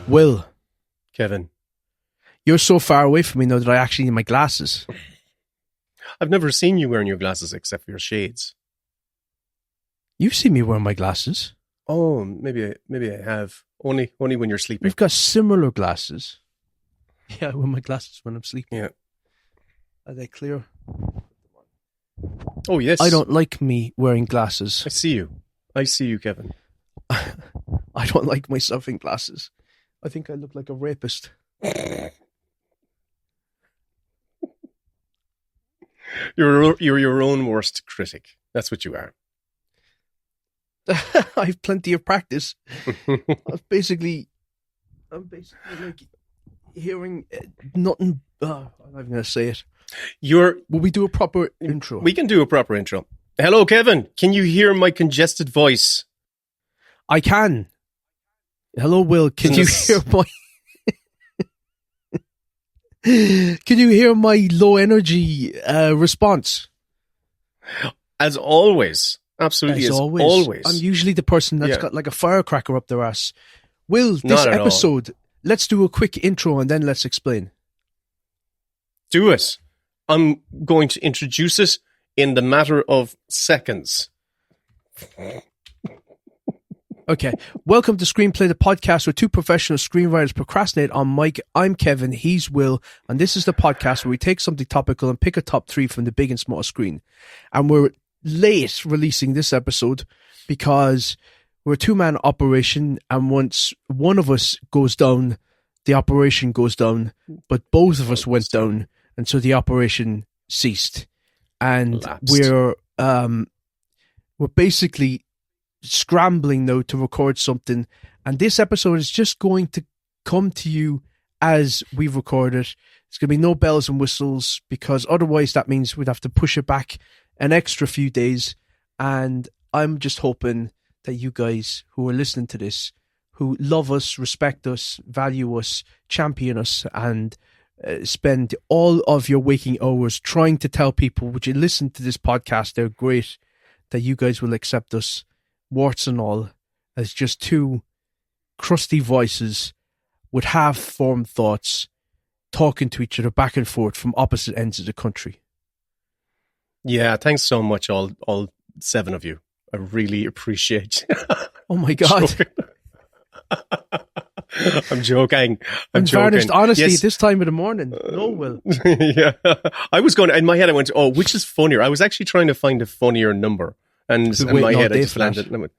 Will. Kevin. You're so far away from me now that I actually need my glasses. I've never seen you wearing your glasses except for your shades. You've seen me wearing my glasses. Oh, maybe I have. Only when you're sleeping. We've got similar glasses. Yeah, I wear my glasses when I'm sleeping. Yeah. Are they clear? Oh, yes. I don't like me wearing glasses. I see you, Kevin. I don't like myself in glasses. I think I look like a rapist. You're your own worst critic. That's what you are. I have plenty of practice. I'm basically like hearing nothing. I'm not even going to say it. Will we do a proper intro? We can do a proper intro. Hello, Kevin. Can you hear my congested voice? I can. Hello, Will. Can you hear my... Can you hear my low energy response? As always. Absolutely. As always. I'm usually the person that's got like a firecracker up their ass. Will, this episode, let's do a quick intro and then let's explain. Do it. I'm going to introduce it in the matter of seconds. Okay. Welcome to Screenplay, the podcast where two professional screenwriters procrastinate on mic. I'm Kevin, he's Will, and this is the podcast where we take something topical and pick a top three from the big and small screen. And we're late releasing this episode because we're a two-man operation, and once one of us goes down, the operation goes down, but both of us went down, and so the operation ceased. And we're basically scrambling now to record something, and this episode is just going to come to you as we record it. It's going to be no bells and whistles, because otherwise that means we'd have to push it back an extra few days. And I'm just hoping that you guys who are listening to this, who love us, respect us, value us, champion us, and spend all of your waking hours trying to tell people, would you listen to this podcast, they're great, that you guys will accept us, warts and all, as just two crusty voices with half-formed thoughts talking to each other back and forth from opposite ends of the country. Yeah, thanks so much, all seven of you. I really appreciate it. Oh my God. I'm joking. Unvarnished honesty at this time of the morning. No, Will. Yeah. I was going, in my head I went, oh, which is funnier? I was actually trying to find a funnier number. And in my head I just landed. And I went,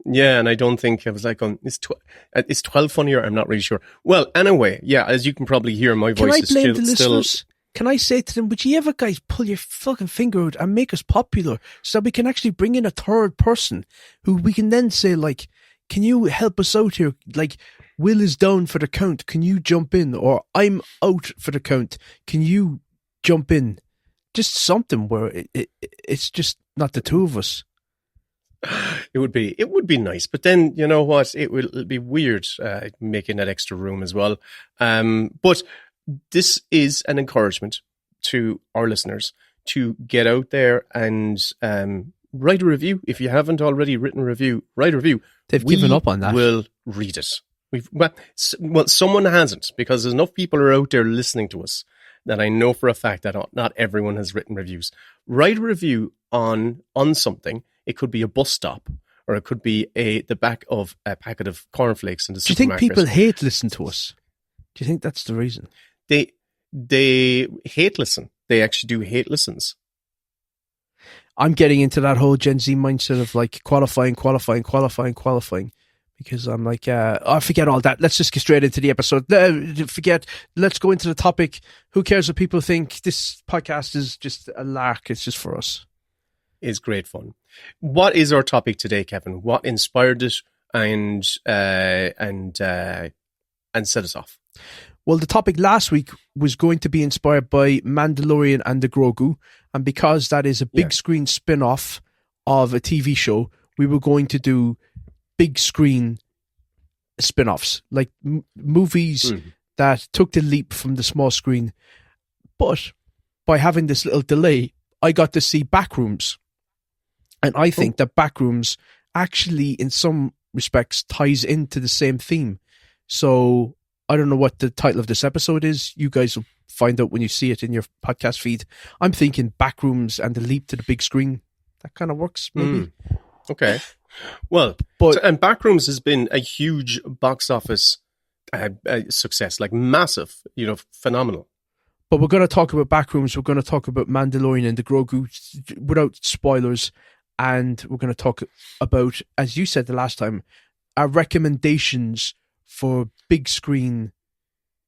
yeah, and I don't think, I was like, is 12 funnier? I'm not really sure. Well, anyway, yeah, as you can probably hear, my voice is still... listeners? Can I say to them, would you ever guys pull your fucking finger out and make us popular so that we can actually bring in a third person who we can then say, like, can you help us out here? Like, Will is down for the count. Can you jump in? Or I'm out for the count. Can you jump in? Just something where it's just not the two of us. It would be nice, but then you know what? It'll be weird making that extra room as well. But this is an encouragement to our listeners to get out there and write a review. If you haven't already written a review, write a review. They've given up on that. We'll read it. Well, someone hasn't, because there's enough people are out there listening to us that I know for a fact that not everyone has written reviews. Write a review on something. It could be a bus stop, or it could be the back of a packet of cornflakes in the supermarket. Do you think people hate listen to us? Do you think that's the reason? They hate listen. They actually do hate listens. I'm getting into that whole Gen Z mindset of like qualifying, because I'm like, forget all that. Let's just get straight into the episode. Let's go into the topic. Who cares what people think? This podcast is just a lark. It's just for us. It's great fun. What is our topic today, Kevin? What inspired it and set us off? Well, the topic last week was going to be inspired by Mandalorian and the Grogu, and because that is a big screen spin-off of a TV show, we were going to do big screen spin-offs, like movies that took the leap from the small screen. But by having this little delay, I got to see Backrooms. And I think that Backrooms actually, in some respects, ties into the same theme. So I don't know what the title of this episode is. You guys will find out when you see it in your podcast feed. I'm thinking Backrooms and the leap to the big screen. That kind of works, maybe. Okay. Well, and Backrooms has been a huge box office success, like massive, phenomenal. But we're going to talk about Backrooms. We're going to talk about Mandalorian and the Grogu without spoilers. And we're going to talk about, as you said the last time, our recommendations for big screen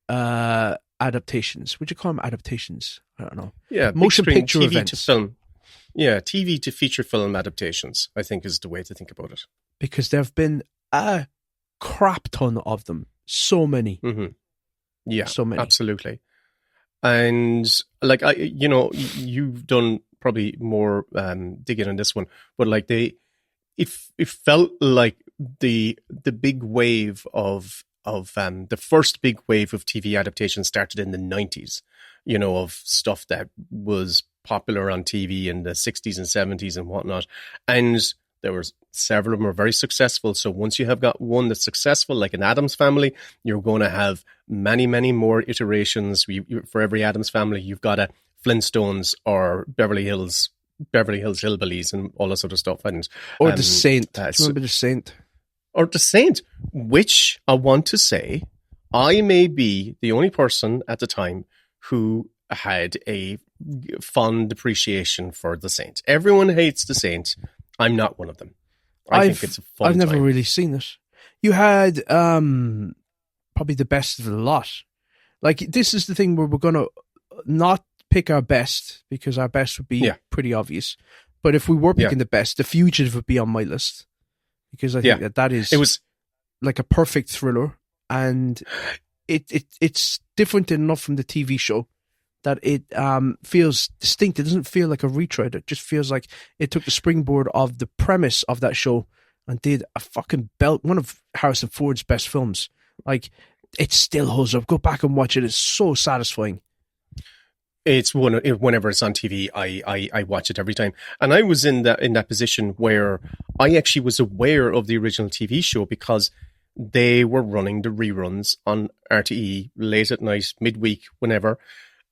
adaptations. Would you call them adaptations? I don't know. Yeah, motion big screen, picture TV events. to film. Yeah, TV to feature film adaptations, I think, is the way to think about it. Because there have been a crap ton of them. So many. Mm-hmm. Yeah, so many. Absolutely. And like, you've done probably more digging on this one, but like it felt like the big wave of the first big wave of TV adaptation started in the 90s, of stuff that was popular on TV in the 60s and 70s and whatnot. And there were several of them were very successful. So once you have got one that's successful, like an Addams Family, you're going to have many, many more iterations. For every Addams Family, you've got a Flintstones or Beverly Hills Hillbillies and all that sort of stuff. And or The Saint. Do you remember The Saint? Or The Saint, which I want to say, I may be the only person at the time who had a fond appreciation for The Saint. Everyone hates The Saint. I'm not one of them. I think it's a fun I've never time. really seen it. You had probably the best of the lot. Like, this is the thing where we're going to not pick our best, because our best would be pretty obvious. But if we were picking the best, The Fugitive would be on my list, because I think that is like a perfect thriller, and it's different enough from the TV show that it feels distinct. It doesn't feel like a retread. It just feels like it took the springboard of the premise of that show and did a fucking belt. One of Harrison Ford's best films. Like, it still holds up. Go back and watch it. It's so satisfying. It's whenever it's on TV, I watch it every time. And I was in that position where I actually was aware of the original TV show because they were running the reruns on RTE late at night, midweek, whenever.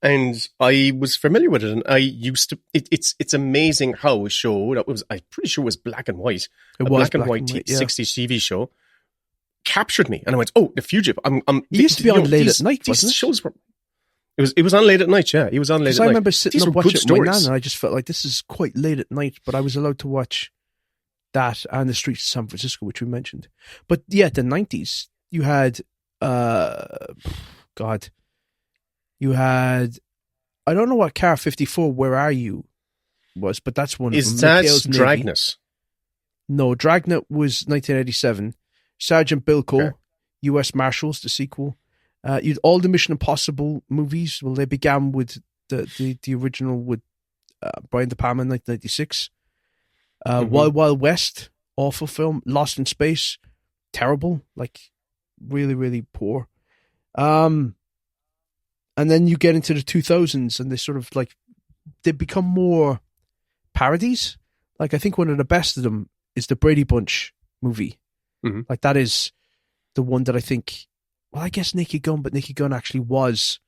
And I was familiar with it, and I used to. It's amazing how a show that was, I'm pretty sure, was black and white, black and white 60s TV show, captured me, and I went, "Oh, The Fugitive." It used to be on late at night, wasn't it? Shows were. It was on late at night. Yeah, it was on late at night. I remember sitting and watching it with my nan, and I just felt like this is quite late at night, but I was allowed to watch that and The Streets of San Francisco, which we mentioned. But yeah, the 90s, you had you had, I don't know what Car 54, Where Are You was, but that's one of them. Is that Dragnet? No, Dragnet was 1987. Sergeant Bilko, U.S. Marshals, the sequel. You'd all the Mission Impossible movies. Well, they began with the original with Brian De Palma in 1996. Wild Wild West, awful film. Lost in Space, terrible, like really, really poor. And then you get into the 2000s, and they sort of they become more parodies. Like, I think one of the best of them is the Brady Bunch movie. Mm-hmm. Like, that is the one that I think. Well, I guess Naked Gun, but Naked Gun actually was.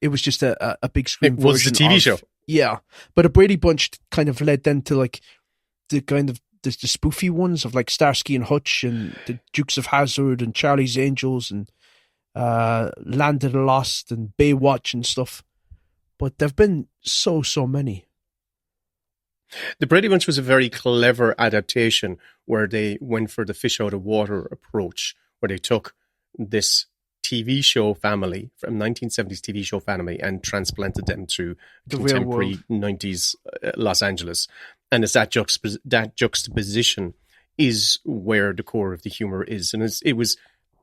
It was just a big screen version. It was the TV show. Yeah, but a Brady Bunch kind of led then to the kind of the spoofy ones of Starsky and Hutch and the Dukes of Hazzard and Charlie's Angels and Land of the Lost and Baywatch and stuff. But there've been so many. The Brady Bunch was a very clever adaptation where they went for the fish out of water approach, where they took this TV show family from 1970s TV show family and transplanted them to the contemporary 90s Los Angeles. And it's that juxtaposition is where the core of the humor is. And it was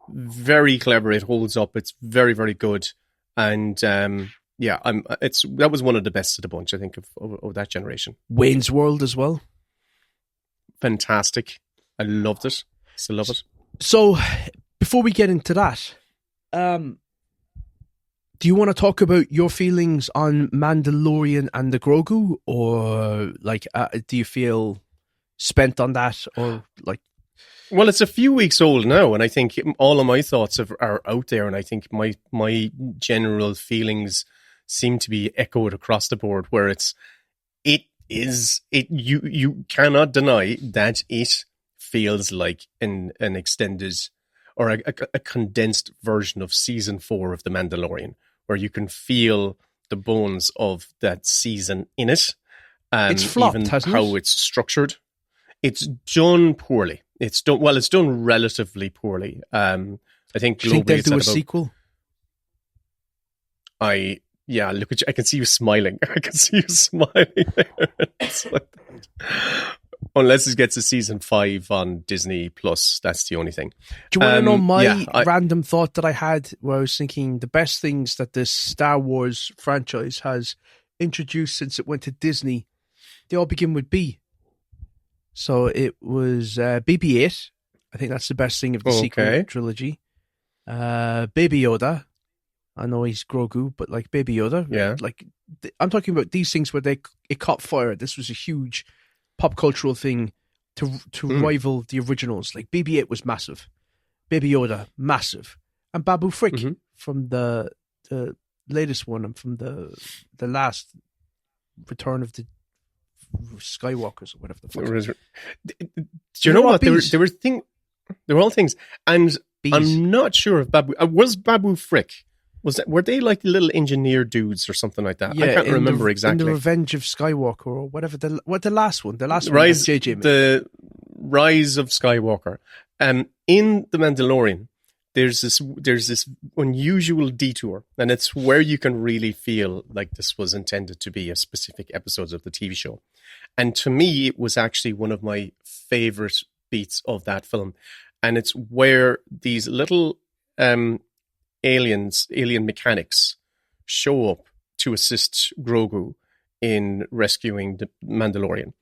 very clever. It holds up. It's very, very good. And that was one of the best of the bunch, I think, of that generation. Wayne's World as well. Fantastic. I loved it. Still love it. So, before we get into that, Do you want to talk about your feelings on Mandalorian and the Grogu, or like, do you feel spent on that, or like? Well, it's a few weeks old now, and I think all of my thoughts are out there, and I think my general feelings seem to be echoed across the board. Where you cannot deny that it feels like an extended or a condensed version of season 4 of The Mandalorian, where you can feel the bones of that season in it. It's flopped, even hasn't how it? it's structured. It's done poorly. It's done relatively poorly. I think globally, Do you think they'll it's do a at about, sequel? look at you. I can see you smiling. I can see you smiling. It's like that. Unless it gets to season 5 on Disney Plus, that's the only thing. Do you want to know my I- random thought that I had, where I was thinking the best things that this Star Wars franchise has introduced since it went to Disney, they all begin with B. So it was BB-8. I think that's the best thing of the sequel trilogy. Baby Yoda. I know he's Grogu, but like Baby Yoda. Yeah. Like, I'm talking about these things where it caught fire. This was a huge pop cultural thing to rival the originals. Like BB-8 was massive. Baby Yoda, massive. And Babu Frick from the latest one, and from the last Return of the Skywalkers, or whatever the fuck. Do you know what? They were all things, and bees. I'm not sure if Babu was Babu Frick. Were they like little engineer dudes or something like that? Yeah, I can't remember exactly. In the Revenge of Skywalker, or whatever the last one, Rise, JJ. The Rise of Skywalker. In The Mandalorian, there's this unusual detour, and it's where you can really feel like this was intended to be a specific episode of the TV show. And to me, it was actually one of my favorite beats of that film. And it's where these little alien mechanics show up to assist Grogu in rescuing the Mandalorian.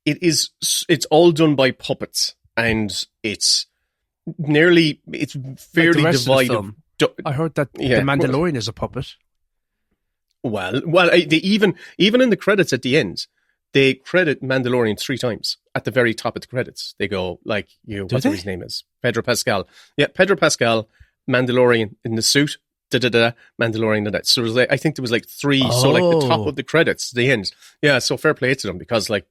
It's all done by puppets, and it's fairly divided. I heard that the Mandalorian is a puppet. Well, they even in the credits at the end, they credit Mandalorian 3 times at the very top of the credits. They go like, whatever his name is, Pedro Pascal. Yeah, Pedro Pascal, Mandalorian in the suit. Mandalorian in that. So it was I think there was like 3. Oh. So like the top of the credits, the end. Yeah, so fair play to them, because like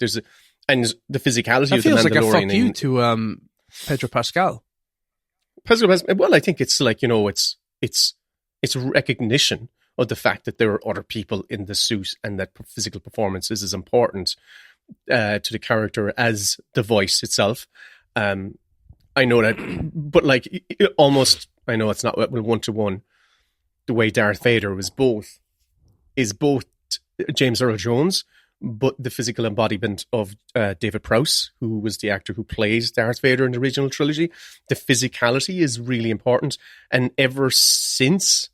and the physicality of the Mandalorian. That feels like a fuck you to Pedro Pascal. Well, I think it's like, it's recognition of the fact that there are other people in the suit, and that physical performance is as important to the character as the voice itself. I know that, but like almost, I know it's not 1-to-1. The way Darth Vader is both James Earl Jones, but the physical embodiment of David Prowse, who was the actor who plays Darth Vader in the original trilogy. The physicality is really important, and ever since,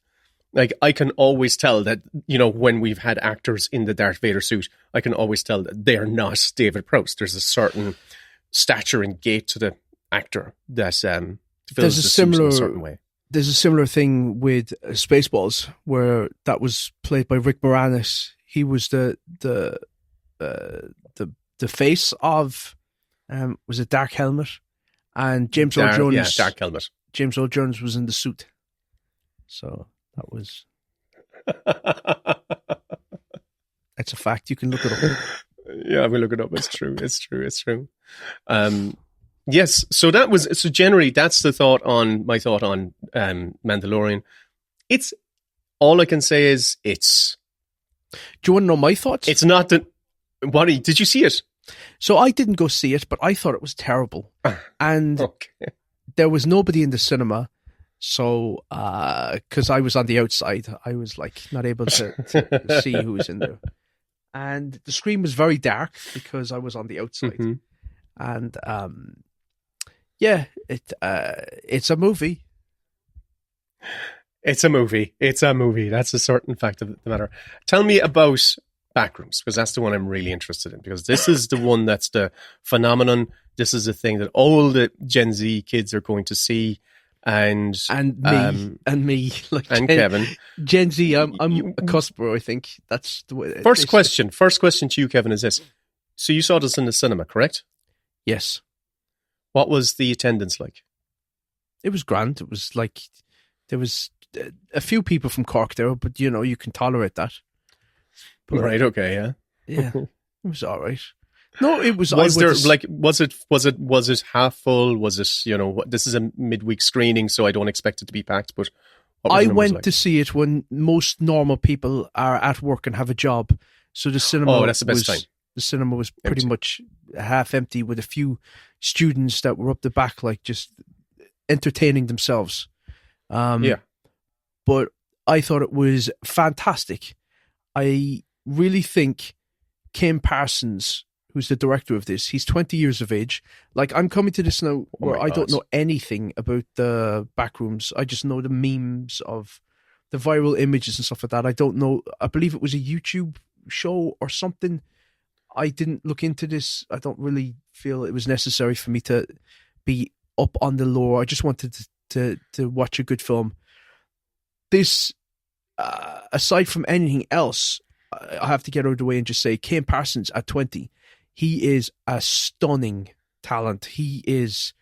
like, I can always tell that, when we've had actors in the Darth Vader suit, I can always tell that they're not David Prowse. There's a certain stature and gait to the actor that fills the suit in a certain way. There's a similar thing with Spaceballs, where that was played by Rick Moranis. He was the face of was it Dark Helmet, and James Earl Jones. Yeah, Dark Helmet. James Earl Jones was in the suit, so that was. It's a fact. You can look it up. Yeah, we look it up. It's true. It's true. Yes. So generally that's my thought on Mandalorian. It's all I can say is it's. Do you want to know my thoughts? It's not that. What did you see it? So I didn't go see it, but I thought it was terrible, and there was nobody in the cinema. So, because I was on the outside, I was like not able to see who was in there, and the screen was very dark because I was on the outside, and it's a movie. It's a movie. That's a certain fact of the matter. Tell me about Backrooms, because that's the one I'm really interested in, because this is the one that's the phenomenon. This is the thing that all the Gen Z kids are going to see. and and me, like and Kevin. Gen Z. I'm a cusper. I think that's the way. First question to you, Kevin, is this: so you saw this in the cinema, correct? Yes, What was the attendance like? it was grand. It was like there was a few people from Cork there, but you can tolerate that. But, Right. Okay. Yeah. Yeah, it was all right. No, it was. Was it half full? Was it this is a midweek screening, so I don't expect it to be packed. But what were the I numbers went like? to see it when most normal people are at work and have a job. So the cinema. Oh, that's the best time. The cinema was pretty Empty. much half empty, with a few students that were up the back, like just entertaining themselves. Yeah. But I thought it was fantastic. I really think Kim Parsons, who's the director of this, he's 20 years of age. Like, I'm coming to this now where I don't know anything about the Backrooms. I just know the memes of the viral images and stuff like that. I don't know. I believe it was a YouTube show or something. I didn't look into this. I don't really feel it was necessary for me to be up on the lore. I just wanted to watch a good film. This, aside from anything else, I have to get out of the way and just say, Kim Parsons at 20, he is a stunning talent. He's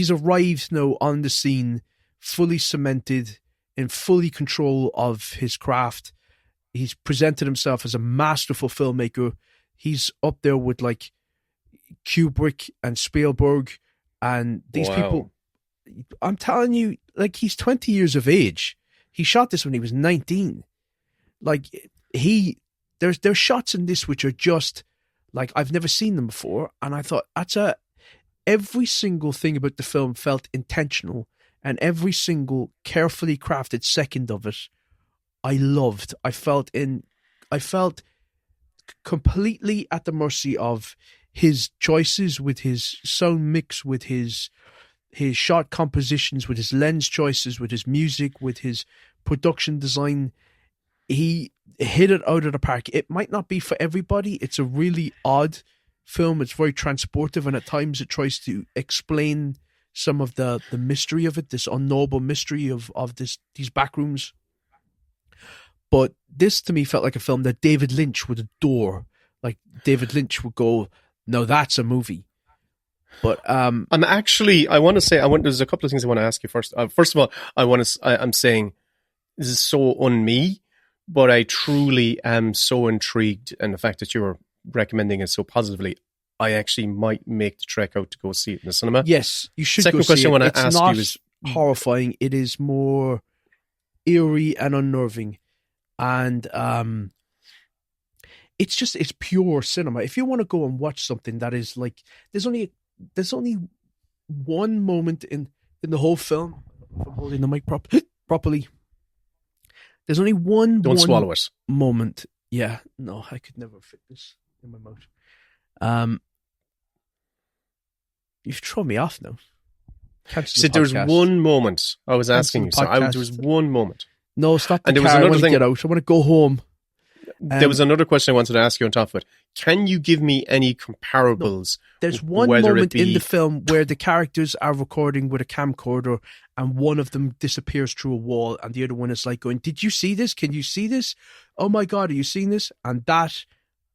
arrived now on the scene, fully cemented, in fully control of his craft. He's presented himself as a masterful filmmaker. He's up there with like Kubrick and Spielberg and these people. I'm telling you, like, he's 20 years of age. He shot this when he was 19. Like, there's shots in this which are just like, I've never seen them before, and I thought every single thing about the film felt intentional, and every single carefully crafted second of it I loved. I felt completely at the mercy of his choices, with his sound mix, with his shot compositions, with his lens choices, with his music, with his production design. He hit it out of the park. It might not be for everybody. It's a really odd film. It's very transportive, and at times it tries to explain some of the mystery of it, this unknowable mystery of these backrooms. But this, to me, felt like a film that David Lynch would adore. Like, David Lynch would go, no, that's a movie. But I want to say, there's a couple of things I want to ask you first. First of all, I'm saying this is so un-me, but I truly am so intrigued, and the fact that you're recommending it so positively, I actually might make the trek out to go see it in the cinema. Yes, you should. Second go question see it. I want to It's ask not you is horrifying. It is more eerie and unnerving, and it's pure cinema. If you want to go and watch something that is like, there's only one moment in the whole film. If I'm holding the mic properly. There's only one. Don't swallow it. Moment. Yeah, no, I could never fit this in my mouth. You've thrown me off now. So there was one moment. I was asking you. So there was one moment. No, stop the and there car. Was another I want to thing, get out. I want to go home. There was another question I wanted to ask you on top of it. Can you give me any comparables? No, there's one moment in the film where the characters are recording with a camcorder, and one of them disappears through a wall, and the other one is like going, "Did you see this? Can you see this? Oh my God, are you seeing this?" And that,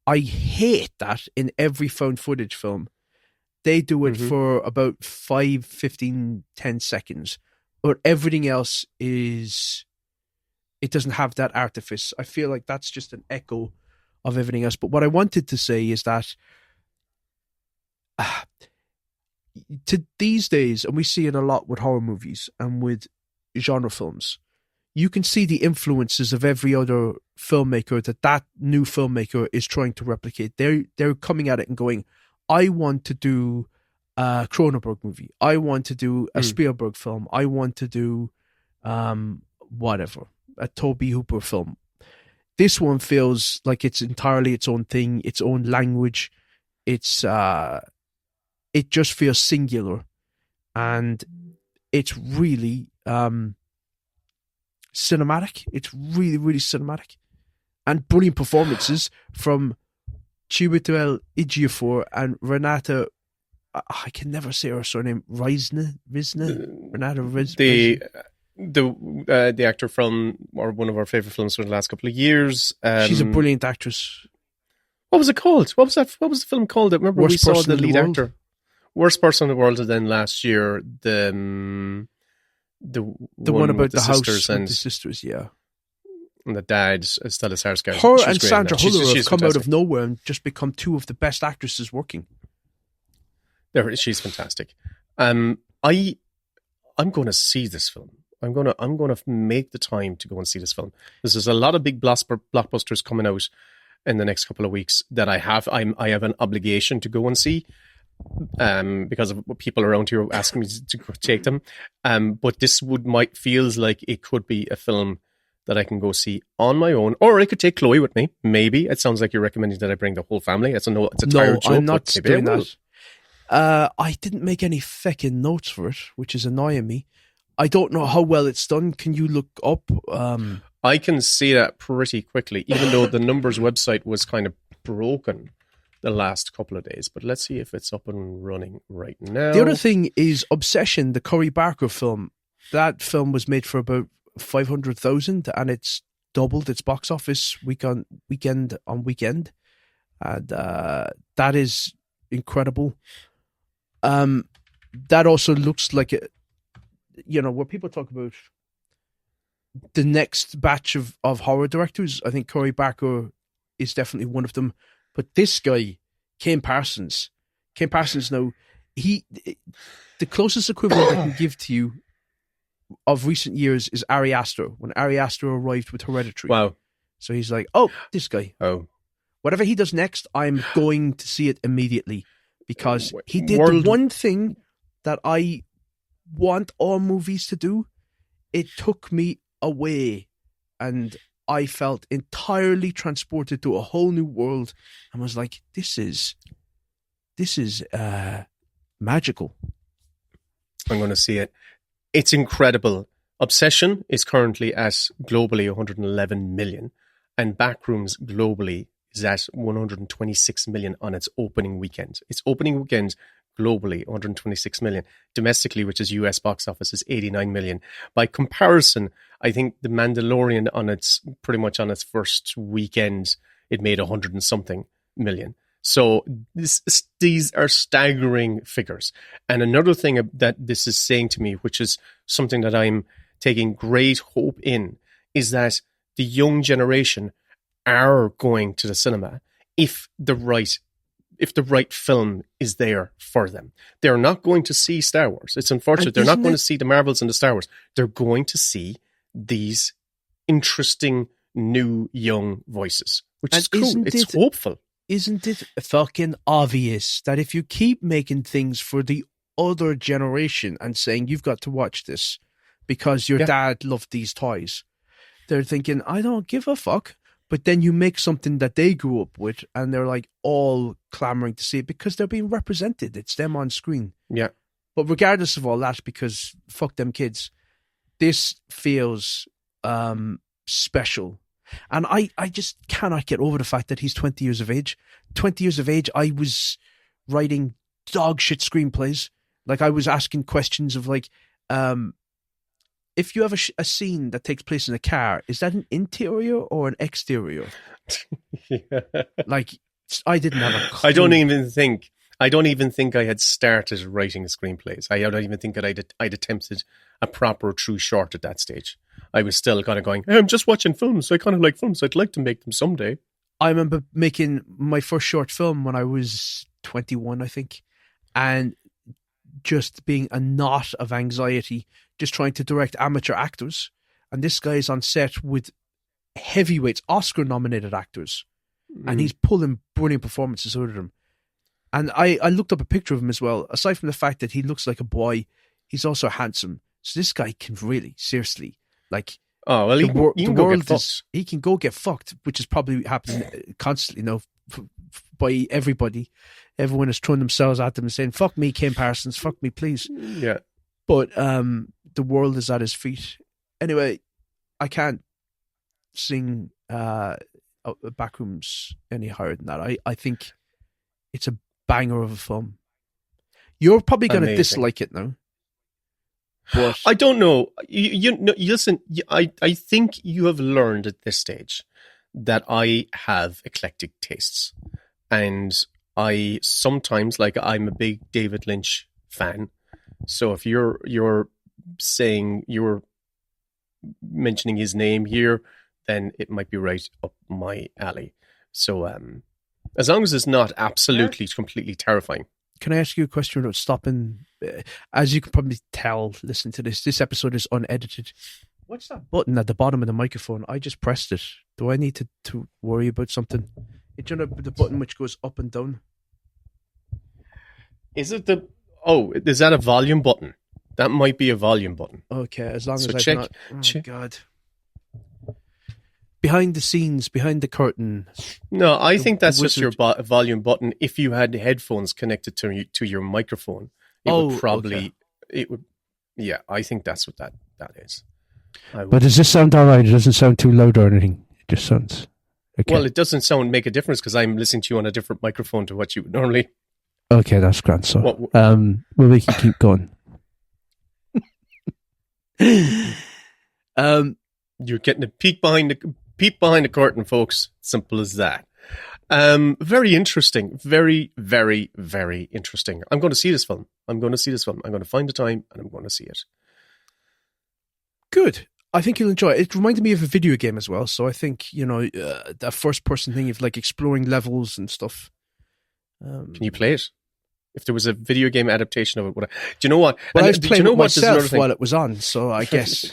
I hate that in every found footage film. They do it for about 5, 15, 10 seconds. But everything else is... It doesn't have that artifice. I feel like that's just an echo of everything else. But what I wanted to say is that to these days, and we see it a lot with horror movies and with genre films, you can see the influences of every other filmmaker that new filmmaker is trying to replicate. They're coming at it and going, I want to do a Cronenberg movie. I want to do a Spielberg film. I want to do whatever, a Tobe Hooper film. This one feels like it's entirely its own thing, its own language. It just feels singular, and it's really cinematic. It's really, really cinematic, and brilliant performances from Chiwetel Ejiofor and Renata I can never say her surname. Renata Riz. The actor from one of our favorite films for the last couple of years. She's a brilliant actress. What was it called? What was that? What was the film called? I remember we saw the lead actor. Worst Person in the World, and then last year the one about the house sisters with the sisters, yeah. And the dad, Stella Skarsgård. Her and Sandra Huller have come out of nowhere and just become two of the best actresses working. She's fantastic. I'm going to see this film. I'm going to make the time to go and see this film. There's a lot of big blockbusters coming out in the next couple of weeks that I have an obligation to go and see, because of people around here asking me to take them. But this feels like it could be a film that I can go see on my own, or I could take Chloe with me. Maybe it sounds like you're recommending that I bring the whole family. It's a tired joke. I'm not doing that. I didn't make any feckin' notes for it, which is annoying me. I don't know how well it's done. Can you look up? I can see that pretty quickly, even though the Numbers website was kind of broken the last couple of days. But let's see if it's up and running right now. The other thing is Obsession, the Cory Barker film. That film was made for about 500,000, and it's doubled its box office weekend on weekend, and that is incredible. That also looks like where people talk about the next batch of horror directors. I think Cory Barker is definitely one of them. But this guy, Kane Parsons now, the closest equivalent I can give to you of recent years is Ari Aster, when Ari Aster arrived with Hereditary. Wow. So he's like, oh, this guy. Oh. Whatever he does next, I'm going to see it immediately, because he did the one thing that I want all movies to do. It took me away, and I felt entirely transported to a whole new world, and was like, this is magical. I'm going to see it. It's incredible. Obsession is currently at globally 111 million, and Backrooms globally is at 126 million on its opening weekend. Its opening weekend globally, 126 million. Domestically, which is US box office, is 89 million. By comparison, I think The Mandalorian on its first weekend, it made 100 and something million. So these are staggering figures. And another thing that this is saying to me, which is something that I'm taking great hope in, is that the young generation are going to the cinema if the right film is there for them. They're not going to see Star Wars. It's unfortunate. They're not going to see the Marvels and the Star Wars. They're going to see these interesting new young voices, which is cool. It's hopeful. Isn't it fucking obvious that if you keep making things for the other generation and saying you've got to watch this because your dad loved these toys, they're thinking, I don't give a fuck. But then you make something that they grew up with, and they're like all clamoring to see it because they're being represented. It's them on screen. Yeah. But regardless of all that, because fuck them kids, this feels special. And I just cannot get over the fact that he's 20 years of age. 20 years of age, I was writing dog shit screenplays. Like, I was asking questions of like, if you have a scene that takes place in a car, is that an interior or an exterior? Yeah. Like, I didn't have a clue. I don't even think I had started writing screenplays. I don't even think that I'd attempted a proper true short at that stage. I was still kind of going, hey, I'm just watching films. I kind of like films. I'd like to make them someday. I remember making my first short film when I was 21, I think, and just being a knot of anxiety, just trying to direct amateur actors. And this guy is on set with heavyweights, Oscar-nominated actors, and he's pulling brilliant performances out of them. And I looked up a picture of him as well. Aside from the fact that he looks like a boy, he's also handsome. So this guy can really, seriously, like... Oh, well, he can go get fucked. He can go get fucked, which is probably happening constantly now by everybody. Everyone is throwing themselves at them and saying, fuck me, Kane Parsons, fuck me, please. Yeah. But the world is at his feet. Anyway, I can't sing Backrooms any higher than that. I think it's a banger of a film. You're probably going to Amazing. dislike it now. But I don't know. Listen, I think you have learned at this stage that I have eclectic tastes. And I sometimes, like, I'm a big David Lynch fan. So if you're saying, you're mentioning his name here, then it might be right up my alley. So as long as it's not absolutely, completely terrifying. can I ask you a question without stopping? As you can probably tell, listen to this episode is unedited. What's that button at the bottom of the microphone? I just pressed it. Do I need to worry about something? It's the button which goes up and down. Is it is that a volume button? That might be a volume button. Okay, as long So as check- I've not... Oh, check- God. Behind the scenes, behind the curtain. No, I think that's just your wizard. volume button. If you had headphones connected to your microphone, it would probably... okay. It would... Yeah, I think that's what that is. But does this sound all right? It doesn't sound too loud or anything. It just sounds... Okay. Well, it doesn't make a difference because I'm listening to you on a different microphone to what you would normally... Okay, that's grand. So, What- well, we can keep going. You're getting a peek behind the curtain, folks. Simple as that. Very interesting. Very, very, very interesting. I'm going to see this film. I'm going to find the time and I'm going to see it. Good. I think you'll enjoy it. It reminded me of a video game as well. So I think, that first person thing of like exploring levels and stuff. Can you play it? If there was a video game adaptation of it, do you know what? Well, And I was do playing you know it what? There's another myself thing. while it was on, so I guess.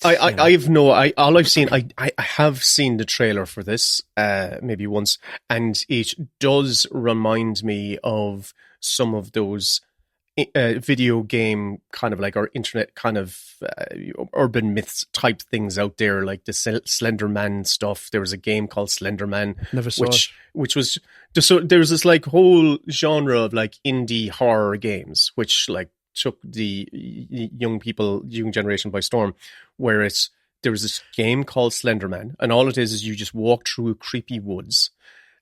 All I've seen, I have seen the trailer for this maybe once, and it does remind me of some of those video game kind of like, or internet kind of urban myths type things out there, like the Slender Man stuff. There was a game called Slender Man, Never saw it. which was so there's this like whole genre of like indie horror games, which like took the young generation by storm, where there was this game called Slender Man, and all it is you just walk through creepy woods,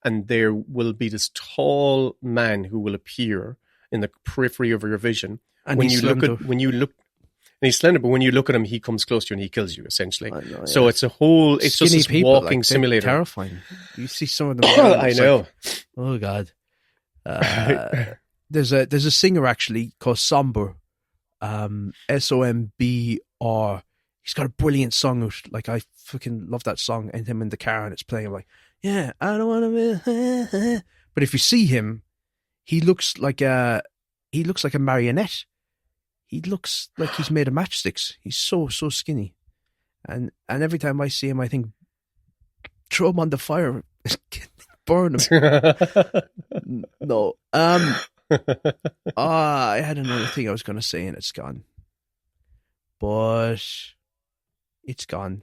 and there will be this tall man who will appear in the periphery of your vision. And he's slender. And he's slender, but when you look at him, he comes close to you and he kills you, essentially. I know, So yeah. it's just Skinny this people, walking like, they're simulator. terrifying. You see some of them. I it's know. like, oh God. There's a singer actually called Somber, SOMBR. He's got a brilliant song out. Like, I fucking love that song. And him in the car and it's playing. I'm like, yeah, I don't want to be. But if you see him, he looks like a marionette. He looks like he's made of matchsticks. He's so skinny, and every time I see him, I think, throw him on the fire, burn him. No, I had another thing I was going to say, and it's gone. But it's gone.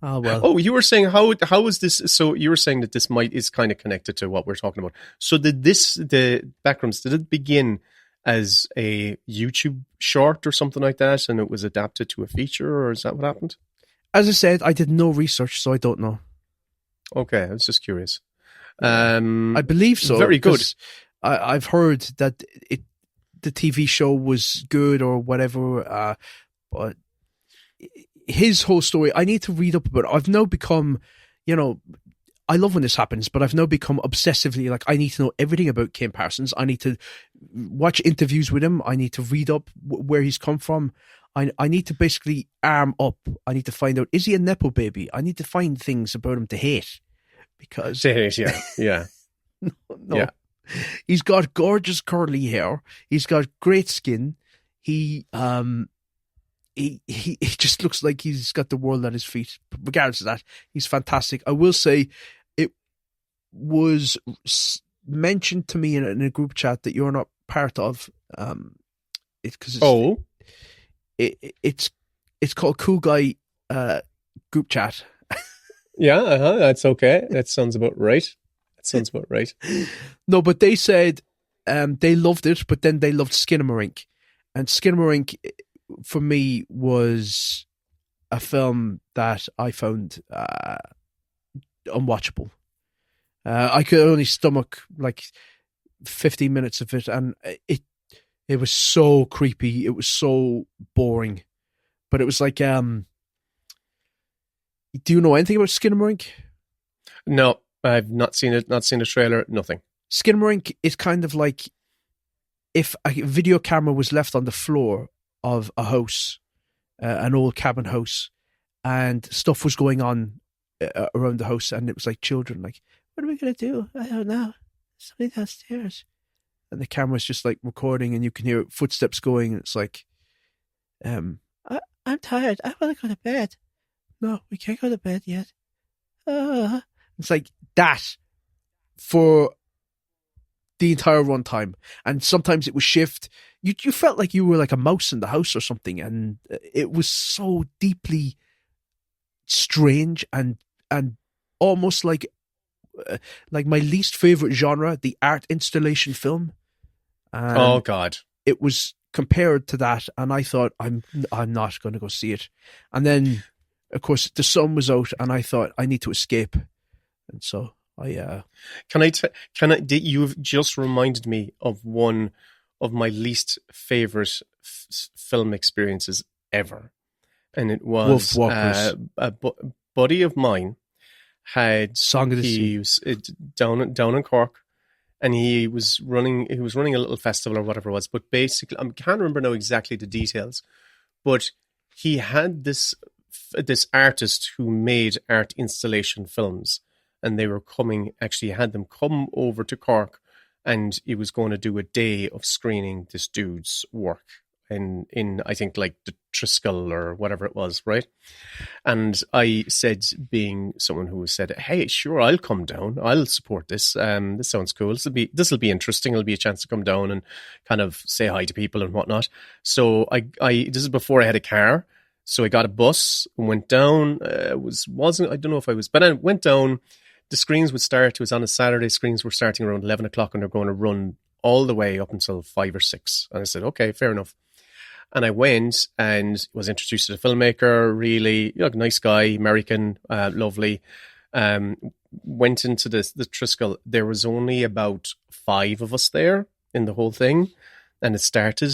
Oh well. Oh, you were saying how is this? So you were saying that this is kind of connected to what we're talking about. So the Backrooms, did it begin as a YouTube short or something like that, and it was adapted to a feature, or is that what happened? As I said, I did no research, so I don't know. Okay, I was just curious. I believe so. Very good. because I've heard that the TV show was good or whatever, but his whole story, I need to read up about it. I've now become, I love when this happens, but I've now become obsessively like, I need to know everything about Kim Parsons. I need to watch interviews with him. I need to read up where he's come from. I need to basically arm up. I need to find out, is he a Nepo baby? I need to find things about him to hate. Because yeah. no. Yeah. He's got gorgeous curly hair. He's got great skin. He just looks like he's got the world at his feet. Regardless of that, he's fantastic. I will say, it was mentioned to me in a group chat that you're not part of. It's called Cool Guy group chat. Yeah, that's okay. That sounds about right. No, but they said they loved it, but then they loved Skinamarink. And Skinamarink, for me, was a film that I found unwatchable. I could only stomach, like, 15 minutes of it, and it was so creepy. It was so boring. But it was like, do you know anything about Skinamarink? No, I've not seen it. Not seen a trailer. Nothing. Skinamarink is kind of like if a video camera was left on the floor of a house, an old cabin house, and stuff was going on around the house, and it was like children, like, what are we going to do? I don't know. Somebody downstairs. And the camera's just like recording, and you can hear footsteps going, and it's like, I'm tired. I want to go to bed. No, we can't go to bed yet. It's like that for the entire runtime, and sometimes it would shift. You felt like you were like a mouse in the house or something, and it was so deeply strange and almost like my least favorite genre, the art installation film. And oh God! It was compared to that, and I thought I'm not going to go see it. And then, of course, the sun was out, and I thought I need to escape, and so I. You've just reminded me of one of my least favorite film experiences ever, and it was a buddy of mine had Song of the Sea. He was down in Cork, and he was running a little festival or whatever it was. But basically, I can't remember now exactly the details, but he had this artist who made art installation films, and they were coming. Actually, had them come over to Cork, and he was going to do a day of screening this dude's work in I think like the Triskel or whatever it was, right? And I said, being someone who said, "Hey, sure, I'll come down. I'll support this. This sounds cool. This will be interesting. It'll be a chance to come down and kind of say hi to people and whatnot." So I this is before I had a car, so I got a bus and went down. I don't know if I was, but I went down. The screens would start. It was on a Saturday. Screens were starting around 11 o'clock, and they're going to run all the way up until 5 or 6. And I said, okay, fair enough. And I went and was introduced to the filmmaker, really nice guy, American, lovely. Went into the Triskel. There was only about 5 of us there in the whole thing. And it started,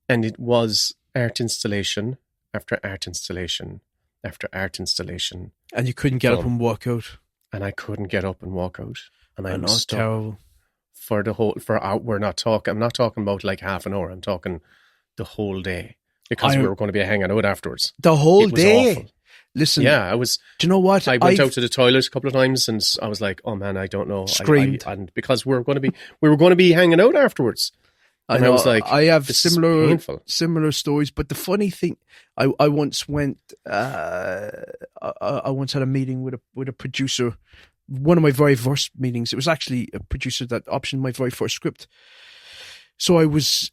and it was art installation after art installation after art installation. And you couldn't get up and walk out. And I couldn't get up and walk out. And I was stuck terrible. I'm not talking about like half an hour. I'm talking the whole day, because we were going to be hanging out afterwards. The whole day? Awful. Listen. Yeah, I was. Do you know what? I went out to the toilet a couple of times, and I was like, "Oh man, I don't know." Screamed. And because we were going to be hanging out afterwards. And I was like, I have similar stories. But the funny thing, I once went. I once had a meeting with a producer. One of my very first meetings. It was actually a producer that optioned my very first script. So I was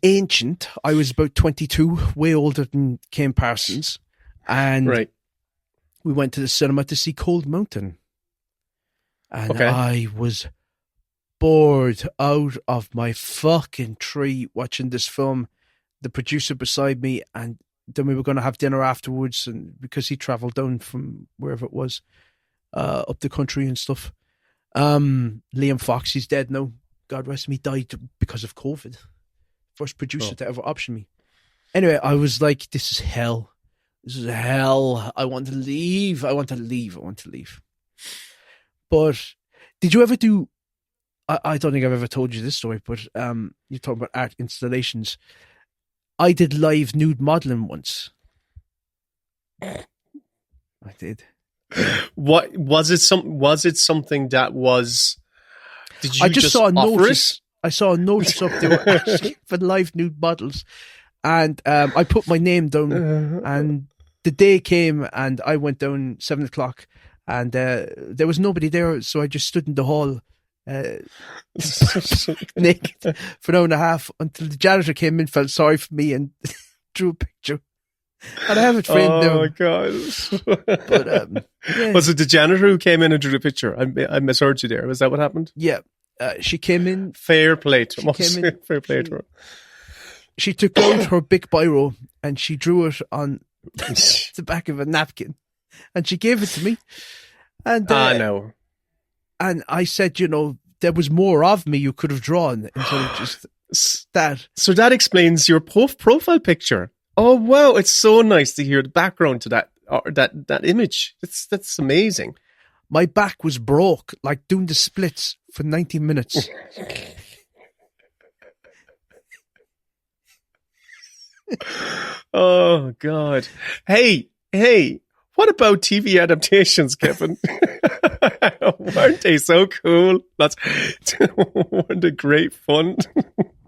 ancient. I was about 22, way older than Kane Parsons, and right. We went to the cinema to see Cold Mountain, and okay. I was bored out of my fucking tree watching this film. The producer beside me, and then we were going to have dinner afterwards, and because he travelled down from wherever it was, up the country and stuff. Liam Fox, he's dead now. God rest him, he died because of COVID. First producer to ever option me. Anyway, I was like, this is hell. This is hell. I want to leave. But did you ever do, I don't think I've ever told you this story, but you're talking about art installations. I did live nude modeling once. I did. What was it? Was it something that was? Did you I just saw a notice. It? I saw a notice up there asking for live nude models, and I put my name down. And the day came, and I went down 7 o'clock, and there was nobody there, so I just stood in the hall, naked for an hour and a half until the janitor came in, felt sorry for me, and drew a picture. And I have it framed now. Oh my God. But, yeah. Was it the janitor who came in and drew the picture? I misheard you there. Was that what happened? Yeah. She came in. Fair play to her. Fair play to her. She took out her big biro and she drew it on the back of a napkin. And she gave it to me. And no. And I said, there was more of me you could have drawn instead of just that. So that explains your profile picture. Oh wow, it's so nice to hear the background to that image. That's amazing. My back was broke, like doing the splits for 90 minutes. Oh God. Hey, what about TV adaptations, Kevin? Weren't they so cool? Weren't they great fun?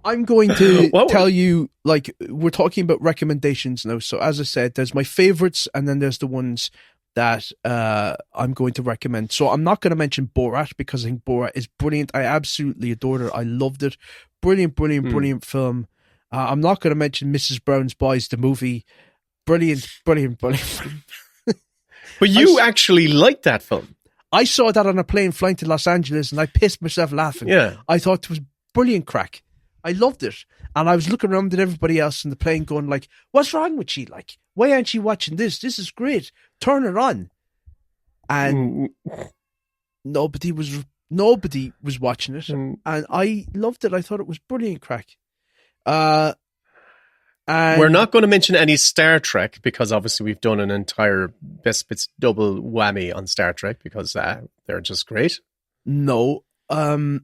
I'm going to tell you, like, we're talking about recommendations now. So as I said, there's my favorites and then there's the ones that I'm going to recommend. So I'm not going to mention Borat because I think Borat is brilliant. I absolutely adored it. I loved it. Brilliant film. I'm not going to mention Mrs. Brown's Boys, the movie. Brilliant. But you actually liked that film. I saw that on a plane flying to Los Angeles and I pissed myself laughing. Yeah. I thought it was brilliant crack. I loved it. And I was looking around at everybody else in the plane going like, what's wrong with you? Like, why aren't you watching this? This is great. Turn it on. And nobody was watching it. And I loved it. I thought it was brilliant crack. And we're not going to mention any Star Trek because obviously we've done an entire Best Bits double whammy on Star Trek because they're just great. No. I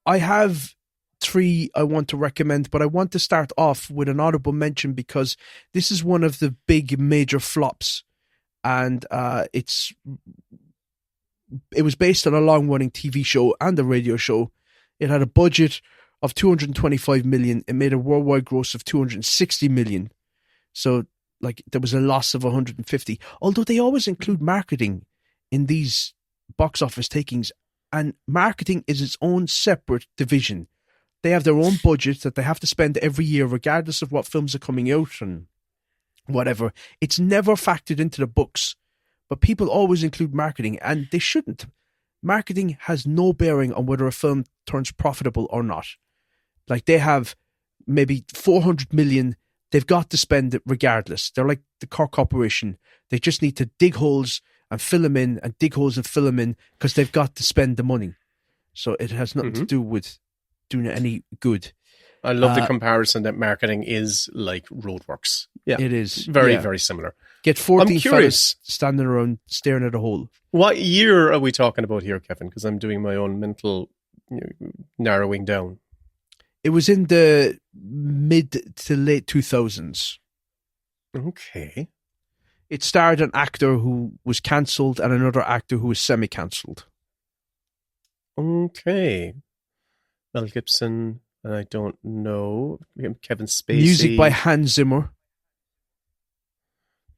have 3 I want to recommend, but I want to start off with an honorable mention because this is one of the big major flops, and it was based on a long-running TV show and a radio show. It had a budget of 225 million. It made a worldwide gross of 260 million. So, like, there was a loss of 150. Although they always include marketing in these box office takings, and marketing is its own separate division. They have their own budget that they have to spend every year, regardless of what films are coming out and whatever. It's never factored into the books, but people always include marketing, and they shouldn't. Marketing has no bearing on whether a film turns profitable or not. Like, they have maybe 400 million. They've got to spend it regardless. They're like the Cork Corporation. They just need to dig holes and fill them in and dig holes and fill them in because they've got to spend the money. So it has nothing to do with doing it any good. I love the comparison that marketing is like roadworks. Yeah, it is. Very similar. Get 14 fellas standing around staring at a hole. What year are we talking about here, Kevin? Because I'm doing my own mental narrowing down. It was in the mid to late 2000s. Okay. It starred an actor who was cancelled and another actor who was semi-cancelled. Okay. Mel Gibson, and I don't know. Kevin Spacey. Music by Hans Zimmer.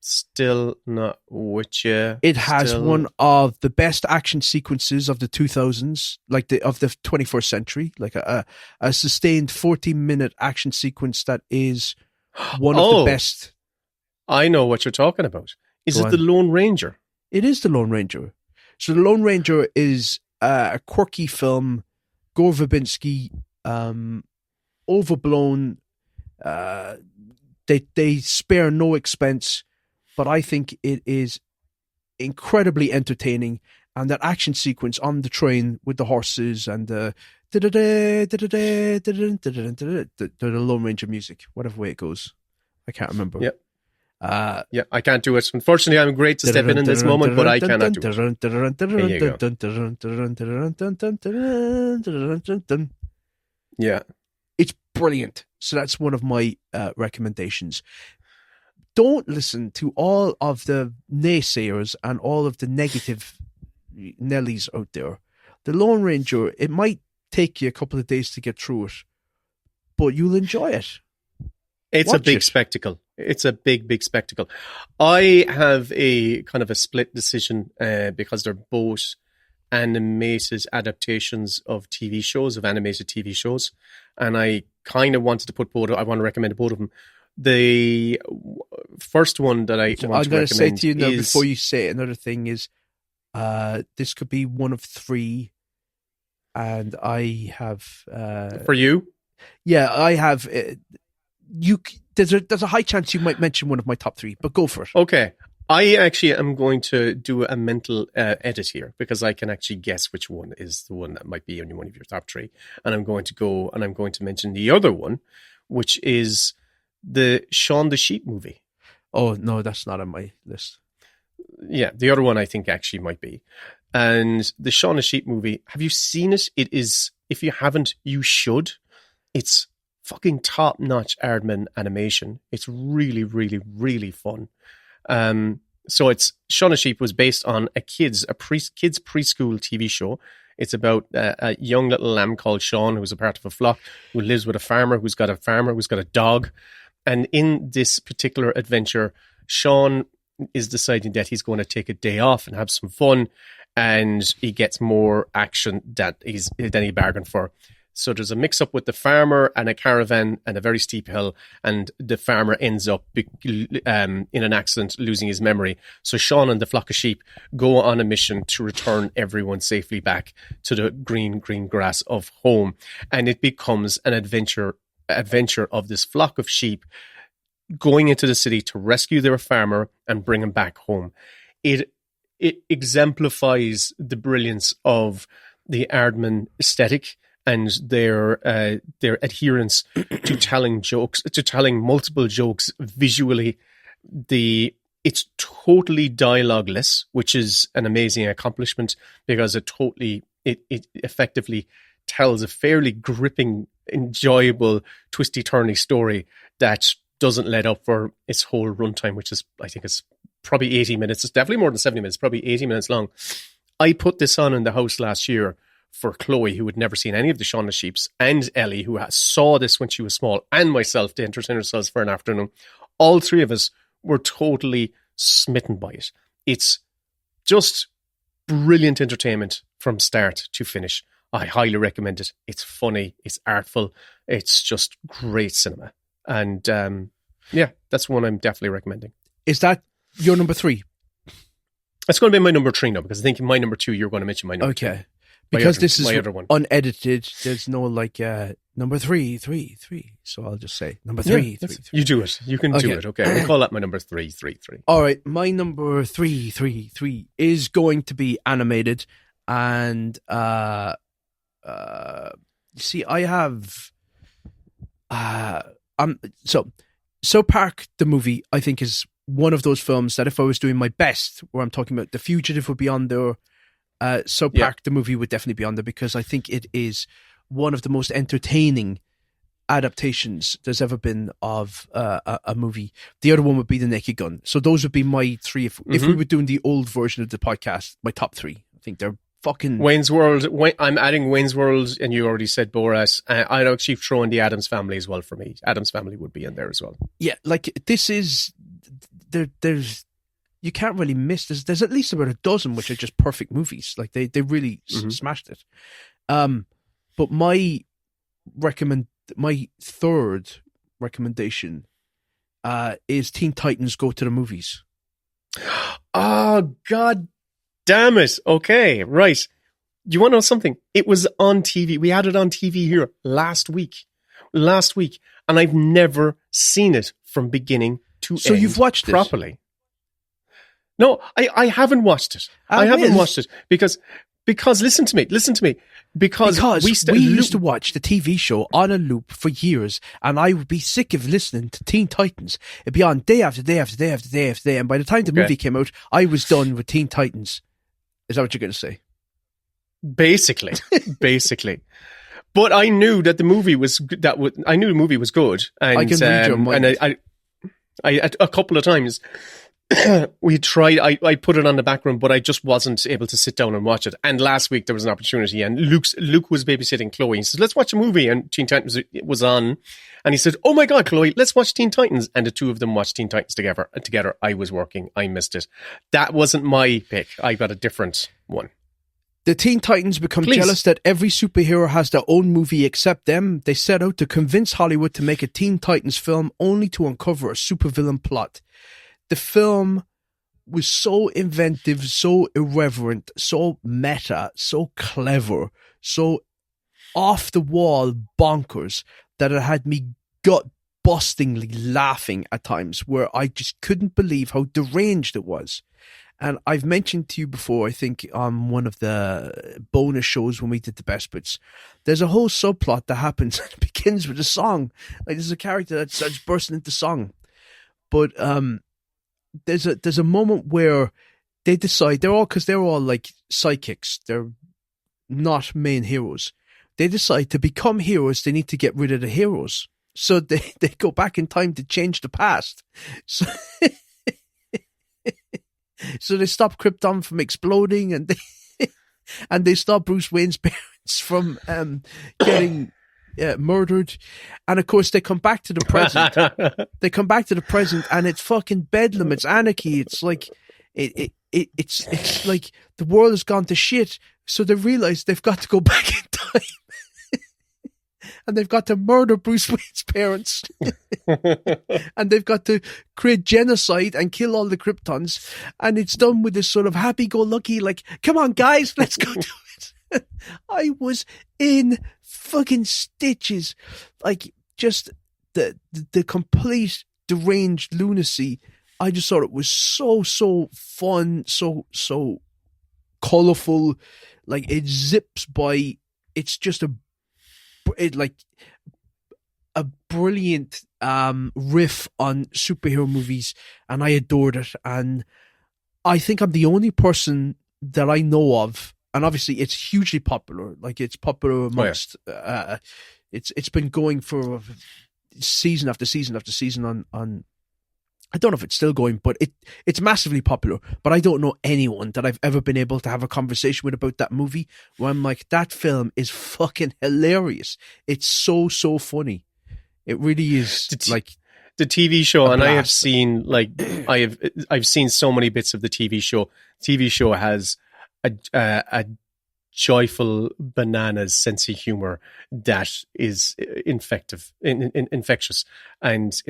Still not with you. It has one of the best action sequences of the 2000s, like of the 21st century, like a sustained 40-minute action sequence that is one of the best. I know what you're talking about. Is it The Lone Ranger? It is The Lone Ranger. So The Lone Ranger is a quirky film, Gore Verbinski, overblown. They spare no expense. But I think it is incredibly entertaining, and that action sequence on the train with the horses and the Lone Ranger music, whatever way it goes, I can't remember. Yep. Yeah, I can't do it. Unfortunately, I'm great to step in this moment, but I cannot do it. Yeah, it's brilliant. So that's one of my recommendations. Don't listen to all of the naysayers and all of the negative Nellies out there. The Lone Ranger, it might take you a couple of days to get through it, but you'll enjoy it. It's a big spectacle. It's a big spectacle. I have a kind of a split decision because they're both animated adaptations of TV shows, of animated TV shows. And I kind of wanted to put both, I want to recommend both of them. The first one that I want to recommend is... I'm going to say to you now, before you say it, another thing is, this could be one of 3, and I have... for you? Yeah, I have... There's a high chance you might mention one of my top 3, but go for it. Okay. I actually am going to do a mental edit here because I can actually guess which one is the one that might be in one of your top three. And I'm going to go and I'm going to mention the other one, which is the Shaun the Sheep movie. Oh, no, that's not on my list. Yeah, the other one I think actually might be. And the Shaun the Sheep movie, have you seen it? It is, if you haven't, you should. It's fucking top-notch Aardman animation. It's really, really, really fun. So it's Shaun the Sheep was based on a kids preschool TV show. It's about a young little lamb called Shaun, who's a part of a flock, who lives with a farmer who's got a dog. And in this particular adventure, Shaun is deciding that he's going to take a day off and have some fun, and he gets more action than he bargained for. So there's a mix-up with the farmer and a caravan and a very steep hill, and the farmer ends up in an accident, losing his memory. So Shaun and the flock of sheep go on a mission to return everyone safely back to the green grass of home. And it becomes an adventure of this flock of sheep going into the city to rescue their farmer and bring him back home. It exemplifies the brilliance of the Aardman aesthetic and their adherence to telling multiple jokes visually. It's totally dialogueless, which is an amazing accomplishment because it effectively tells a fairly gripping, enjoyable, twisty-turny story that doesn't let up for its whole runtime, which is, I think it's probably 80 minutes. It's definitely more than 70 minutes, probably 80 minutes long. I put this on in the house last year for Chloe, who had never seen any of the Shaun the Sheeps, and Ellie, who saw this when she was small, and myself to entertain ourselves for an afternoon. All three of us were totally smitten by it. It's just brilliant entertainment from start to finish. I highly recommend it. It's funny, it's artful, it's just great cinema. And that's one I'm definitely recommending. Is that your number 3? It's going to be my number 3 now, because I think my number 2, you're going to mention my number 2. Okay. Because this is unedited, there's no number 3. So I'll just say number 3. Yeah, 3. You do it. You can do it. Okay. We'll call that my number 3. All right. My number 3 is going to be animated. And you see, I have So Park, the movie, I think is one of those films that if I was doing my best, where I'm talking about The Fugitive would be on there, Park, the movie would definitely be on there, because I think it is one of the most entertaining adaptations there's ever been of a movie. The other one would be The Naked Gun. So those would be my 3. If we were doing the old version of the podcast, my top 3. I think they're fucking... Wayne's World. I'm adding Wayne's World, and you already said Borat. I'd actually throw in the Addams Family as well for me. Addams Family would be in there as well. Yeah, like this is... There's... You can't really miss this. There's at least about a dozen which are just perfect movies. Like they really smashed it. But my third recommendation is Teen Titans Go to the Movies. Oh, God damn it. Okay, right. You want to know something? It was on TV. We had it on TV here last week. And I've never seen it from beginning to end. So you've watched it properly. No, I haven't watched it. I haven't watched it because listen to me. Because we used to watch the TV show on a loop for years, and I would be sick of listening to Teen Titans. It'd be on day after day after day after day after day, and by the time the movie came out, I was done with Teen Titans. Is that what you're going to say? Basically. But I knew that the movie was good, and I can read your mind. And I a couple of times. We tried, I put it on the back room, but I just wasn't able to sit down and watch it. And last week there was an opportunity, and Luke was babysitting Chloe. He says, let's watch a movie. And Teen Titans was on. And he said, oh my God, Chloe, let's watch Teen Titans. And the two of them watched Teen Titans together. I was working. I missed it. That wasn't my pick. I got a different one. The Teen Titans become jealous that every superhero has their own movie except them. They set out to convince Hollywood to make a Teen Titans film, only to uncover a supervillain plot. The film was so inventive, so irreverent, so meta, so clever, so off the wall bonkers that it had me gut bustingly laughing at times, where I just couldn't believe how deranged it was. And I've mentioned to you before, I think on one of the bonus shows when we did the best bits, there's a whole subplot that happens and it begins with a song. Like there's a character that starts bursting into song. But there's a moment where they decide they're all like sidekicks. They're not main heroes. They decide to become heroes. They need to get rid of the heroes. So they go back in time to change the past. So, so they stop Krypton from exploding, and they stop Bruce Wayne's parents from getting murdered. And of course, they come back to the present. And it's fucking bedlam. It's anarchy. It's like it's like the world has gone to shit. So they realize they've got to go back in time. And they've got to murder Bruce Wayne's parents. And they've got to create genocide and kill all the Kryptons. And it's done with this sort of happy-go-lucky, like, come on, guys, let's go do it. I was in fucking stitches. Like, just the complete deranged lunacy. I just thought it was so fun, so colourful. Like, it zips by. It's just a brilliant riff on superhero movies, and I adored it. And I think I'm the only person that I know of, and obviously it's hugely popular. Like it's popular amongst. It's been going for season after season after season on. I don't know if it's still going, but it's massively popular. But I don't know anyone that I've ever been able to have a conversation with about that movie where I'm like, that film is fucking hilarious. It's so funny. It really is. Like the TV show, and I have seen I've seen so many bits of the TV show. TV show has a joyful bananas sense of humor that is infectious. And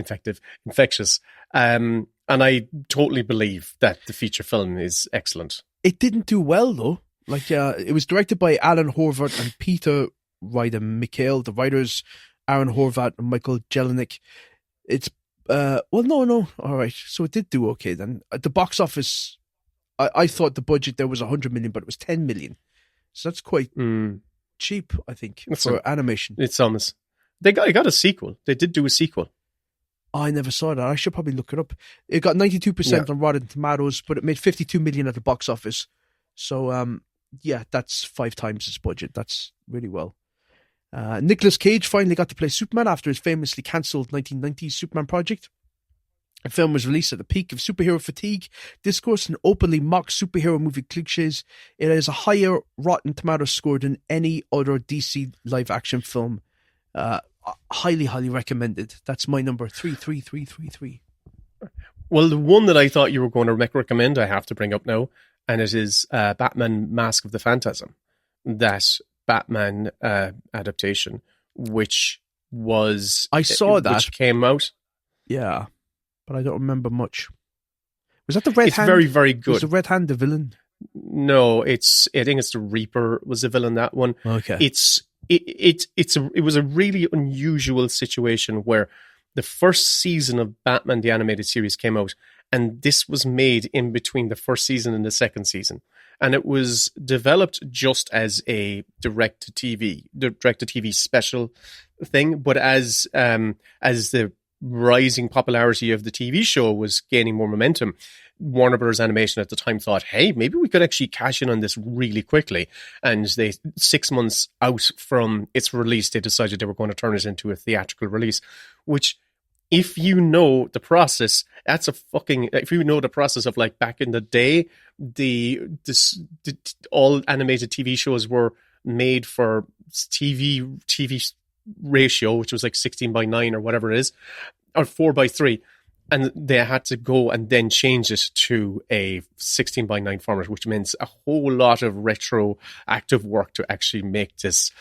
I totally believe that the feature film is excellent. It didn't do well though. Like it was directed by Alan Horvath and Peter Mikhail. The writers Aaron Horvath and Michael Jelenic. It's no. All right, so it did do okay then. At the box office, I thought the budget there was 100 million, but it was 10 million. So that's quite cheap, I think, for animation. It's almost. They got a sequel. They did do a sequel. I never saw that. I should probably look it up. It got 92% on Rotten Tomatoes, but it made 52 million at the box office. So, that's 5 times its budget. That's really well. Nicolas Cage finally got to play Superman after his famously cancelled 1990s Superman project. The film was released at the peak of superhero fatigue, discourse, and openly mocked superhero movie cliches. It has a higher Rotten Tomatoes score than any other DC live-action film. Highly recommended. That's my number 33333. Well, the one that I thought you were going to recommend, I have to bring up now, and it is Batman: Mask of the Phantasm. That Batman adaptation, which was which came out. Yeah, but I don't remember much. Was that the Red Hand? It's very, very good. Was the Red Hand the villain? No, I think it's the Reaper was the villain. That one. Okay. It was a really unusual situation where the first season of Batman the Animated Series came out, and this was made in between the first season and the second season, and it was developed just as a direct-to-TV special thing. But as the rising popularity of the TV show was gaining more momentum, Warner Brothers Animation at the time thought, hey, maybe we could actually cash in on this really quickly. And 6 months out from its release, they decided they were going to turn it into a theatrical release, which, if you know the process, if you know the process of like back in the day, all animated TV shows were made for TV ratio, which was like 16:9 or whatever it is, or 4:3. And they had to go and then change it to a 16:9 format, which means a whole lot of retroactive work to actually make this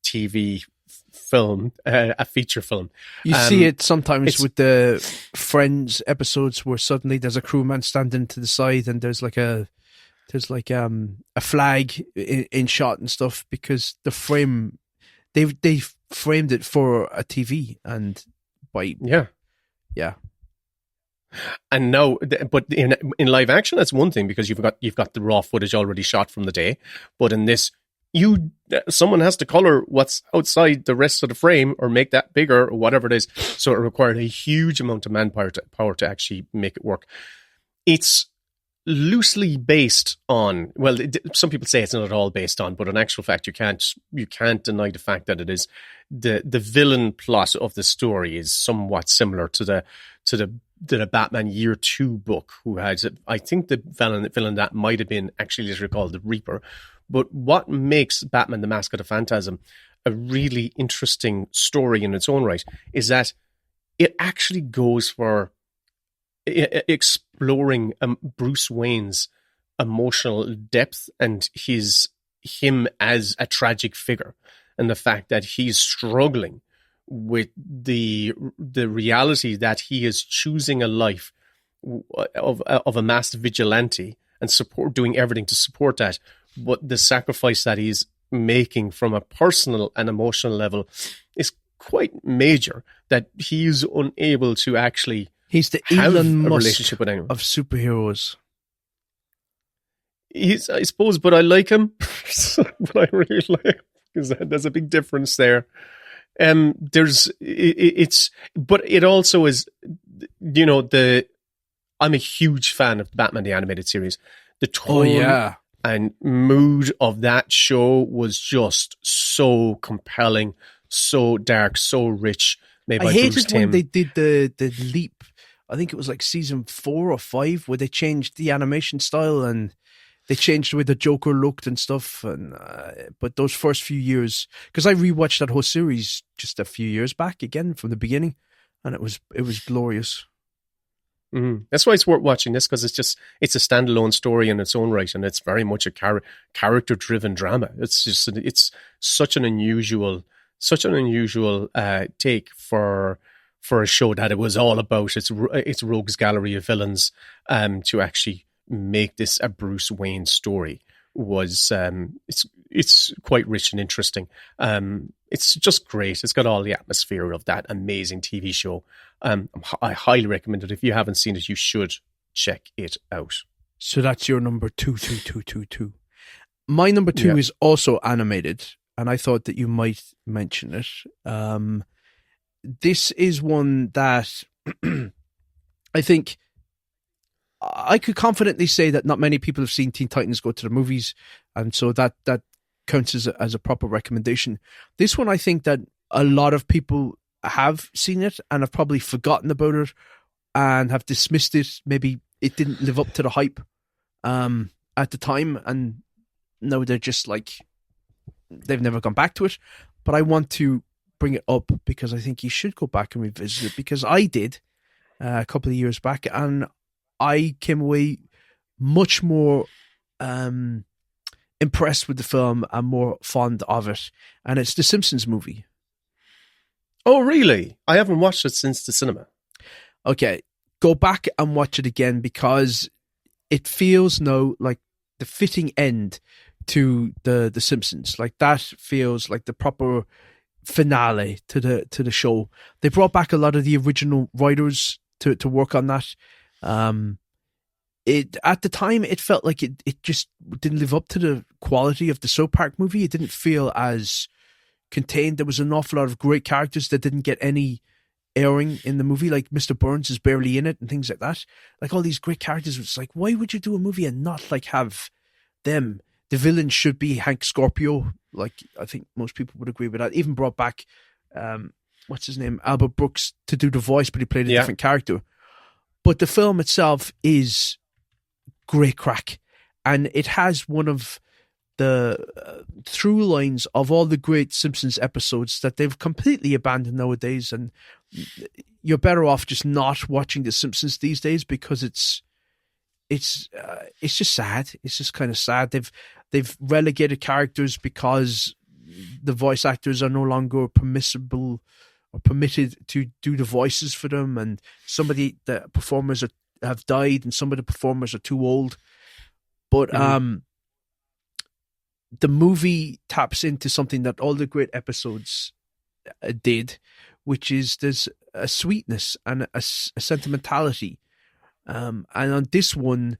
TV film a feature film. You see it sometimes with the Friends episodes where suddenly there's a crewman standing to the side and there's a flag in shot and stuff, because the frame they framed it for a TV, and by Yeah. yeah. And now, but in live action, that's one thing because you've got the raw footage already shot from the day. But in this, someone has to color what's outside the rest of the frame or make that bigger or whatever it is. So it required a huge amount of manpower to actually make it work. It's loosely based on, well, some people say it's not at all based on, but in actual fact, you can't deny the fact that it is. The villain plot of the story is somewhat similar to the Batman Year 2 book, who had, I think the villain that might have been actually literally called the Reaper. But what makes Batman the Mask of the Phantasm a really interesting story in its own right is that it actually goes for exploring Bruce Wayne's emotional depth and him as a tragic figure, and the fact that he's struggling with the reality that he is choosing a life of a masked vigilante and doing everything to support that, but the sacrifice that he's making from a personal and emotional level is quite major, that he's unable to actually He's the have Elon a Musk relationship with anyone. of superheroes. I suppose, but I like him. But I really like him because there's a big difference there. But it also is, I'm a huge fan of Batman the Animated Series. The tone and mood of that show was just so compelling, so dark, so rich. Made by I hated Bruce Timm. when they did the leap. I think it was like season 4 or 5 where they changed the animation style and they changed the way the Joker looked and stuff. And but those first few years, because I rewatched that whole series just a few years back again from the beginning, and it was glorious. Mm-hmm. That's why it's worth watching this, because it's a standalone story in its own right, and it's very much a character driven drama. It's such an unusual take for a show that it was all about its rogues gallery of villains. To actually make this a Bruce Wayne story was it's quite rich and interesting. It's just great. It's got all the atmosphere of that amazing TV show. I highly recommend it. If you haven't seen it, you should check it out. So that's your number 2. My number 2 is also animated, and I thought that you might mention it. This is one that I think I could confidently say that not many people have seen Teen Titans Go to the movies, and so that counts as a proper recommendation. This one, I think that a lot of people have seen it and have probably forgotten about it and have dismissed it. Maybe it didn't live up to the hype at the time, and now they're just like, they've never gone back to it. But I want to bring it up because I think you should go back and revisit it, because I did a couple of years back, and I came away much more impressed with the film and more fond of it. And it's the Simpsons movie. Oh, really? I haven't watched it since the cinema. Okay, go back and watch it again, because it feels now like the fitting end to the Simpsons. Like, that feels like the proper finale to the show. They brought back a lot of the original writers to work on that. It at the time it felt like it just didn't live up to the quality of the South Park movie. It didn't feel as contained. There was an awful lot of great characters that didn't get any airing in the movie, like Mr. Burns is barely in it and things like that. Like, all these great characters, it's like, why would you do a movie and not like have them? The villain should be Hank Scorpio. Like, I think most people would agree with that. Even brought back what's his name, Albert Brooks, to do the voice, but he played a different character. But the film itself is great crack, and it has one of the through lines of all the great Simpsons episodes that they've completely abandoned nowadays. And you're better off just not watching The Simpsons these days, because it's just sad. It's just kind of sad. They've relegated characters because the voice actors are no longer permissible or permitted to do the voices for them, and some of the performers have died, and some of the performers are too old. But the movie taps into something that all the great episodes did, which is there's a sweetness and a sentimentality. And on this one,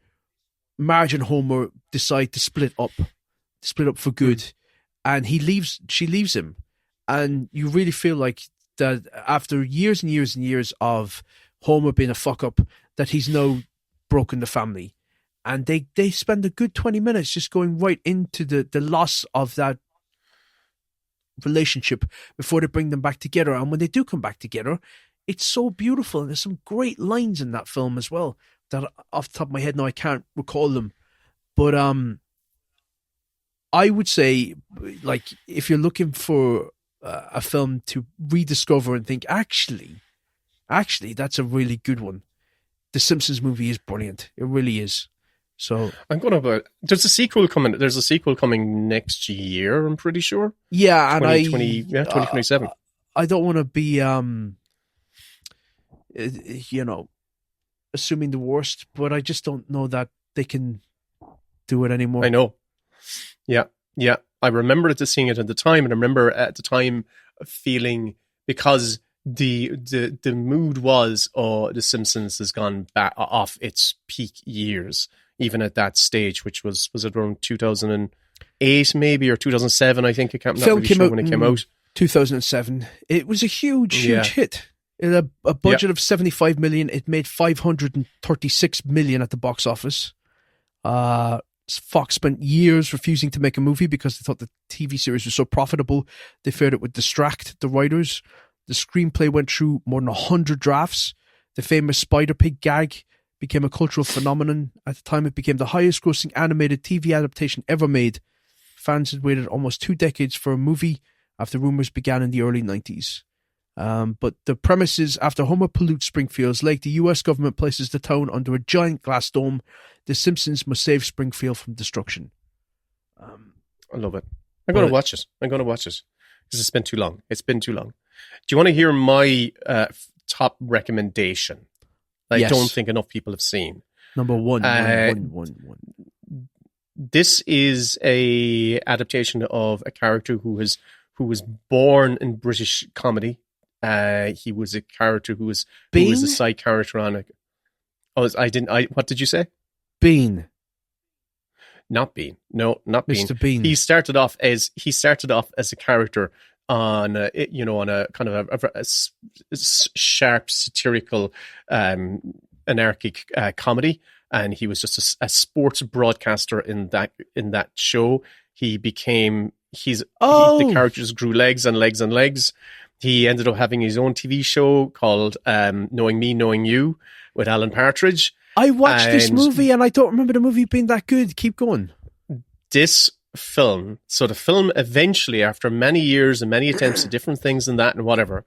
Marge and Homer decide to split up for good, and she leaves him, and you really feel like that after years and years and years of Homer being a fuck up, that he's now broken the family, and they spend a good 20 minutes just going right into the loss of that relationship before they bring them back together. And when they do come back together, it's so beautiful, and there's some great lines in that film as well that off the top of my head now I can't recall them, but I would say, like, if you're looking for a film to rediscover and think, actually that's a really good one, the Simpsons movie is brilliant. It really is. So I'm going to. There's a sequel coming. There's a sequel coming next year, I'm pretty sure. Yeah, and 2027. I don't want to be, assuming the worst, but I just don't know that they can do it anymore. I know. Yeah. I remember seeing it at the time, and I remember at the time feeling, because the mood was, The Simpsons has gone back off its peak years, even at that stage, which was it around 2008 maybe, or 2007? I think. I can't. Film really came sure out when it came out. 2007. It was a huge hit. It had a budget of 75 million. It made 536 million at the box office. Fox spent years refusing to make a movie because they thought the TV series was so profitable. They feared it would distract the writers. The screenplay went through more than 100 drafts. The famous Spider Pig gag became a cultural phenomenon. At the time, it became the highest grossing animated TV adaptation ever made. Fans had waited almost 2 decades for a movie after rumors began in the early 90s. But the premise is, after Homer pollutes Springfield's lake, the US government places the town under a giant glass dome. The Simpsons must save Springfield from destruction. I love it. I'm going to watch it. Because it's been too long. Do you want to hear my top recommendation? I don't think enough people have seen. Number one. This is a adaptation of a character who was born in British comedy. He was a character who was a side character on it. What did you say? Bean. Not Bean. No, not Bean. Mr. Bean. He started off as a character on a kind of a sharp satirical anarchic comedy, and he was just a sports broadcaster in that show. The characters grew legs and legs and legs. He ended up having his own TV show called Knowing Me, Knowing You with Alan Partridge. I watched this movie and I don't remember the movie being that good. Keep going. The film eventually, after many years and many attempts at different things and that and whatever,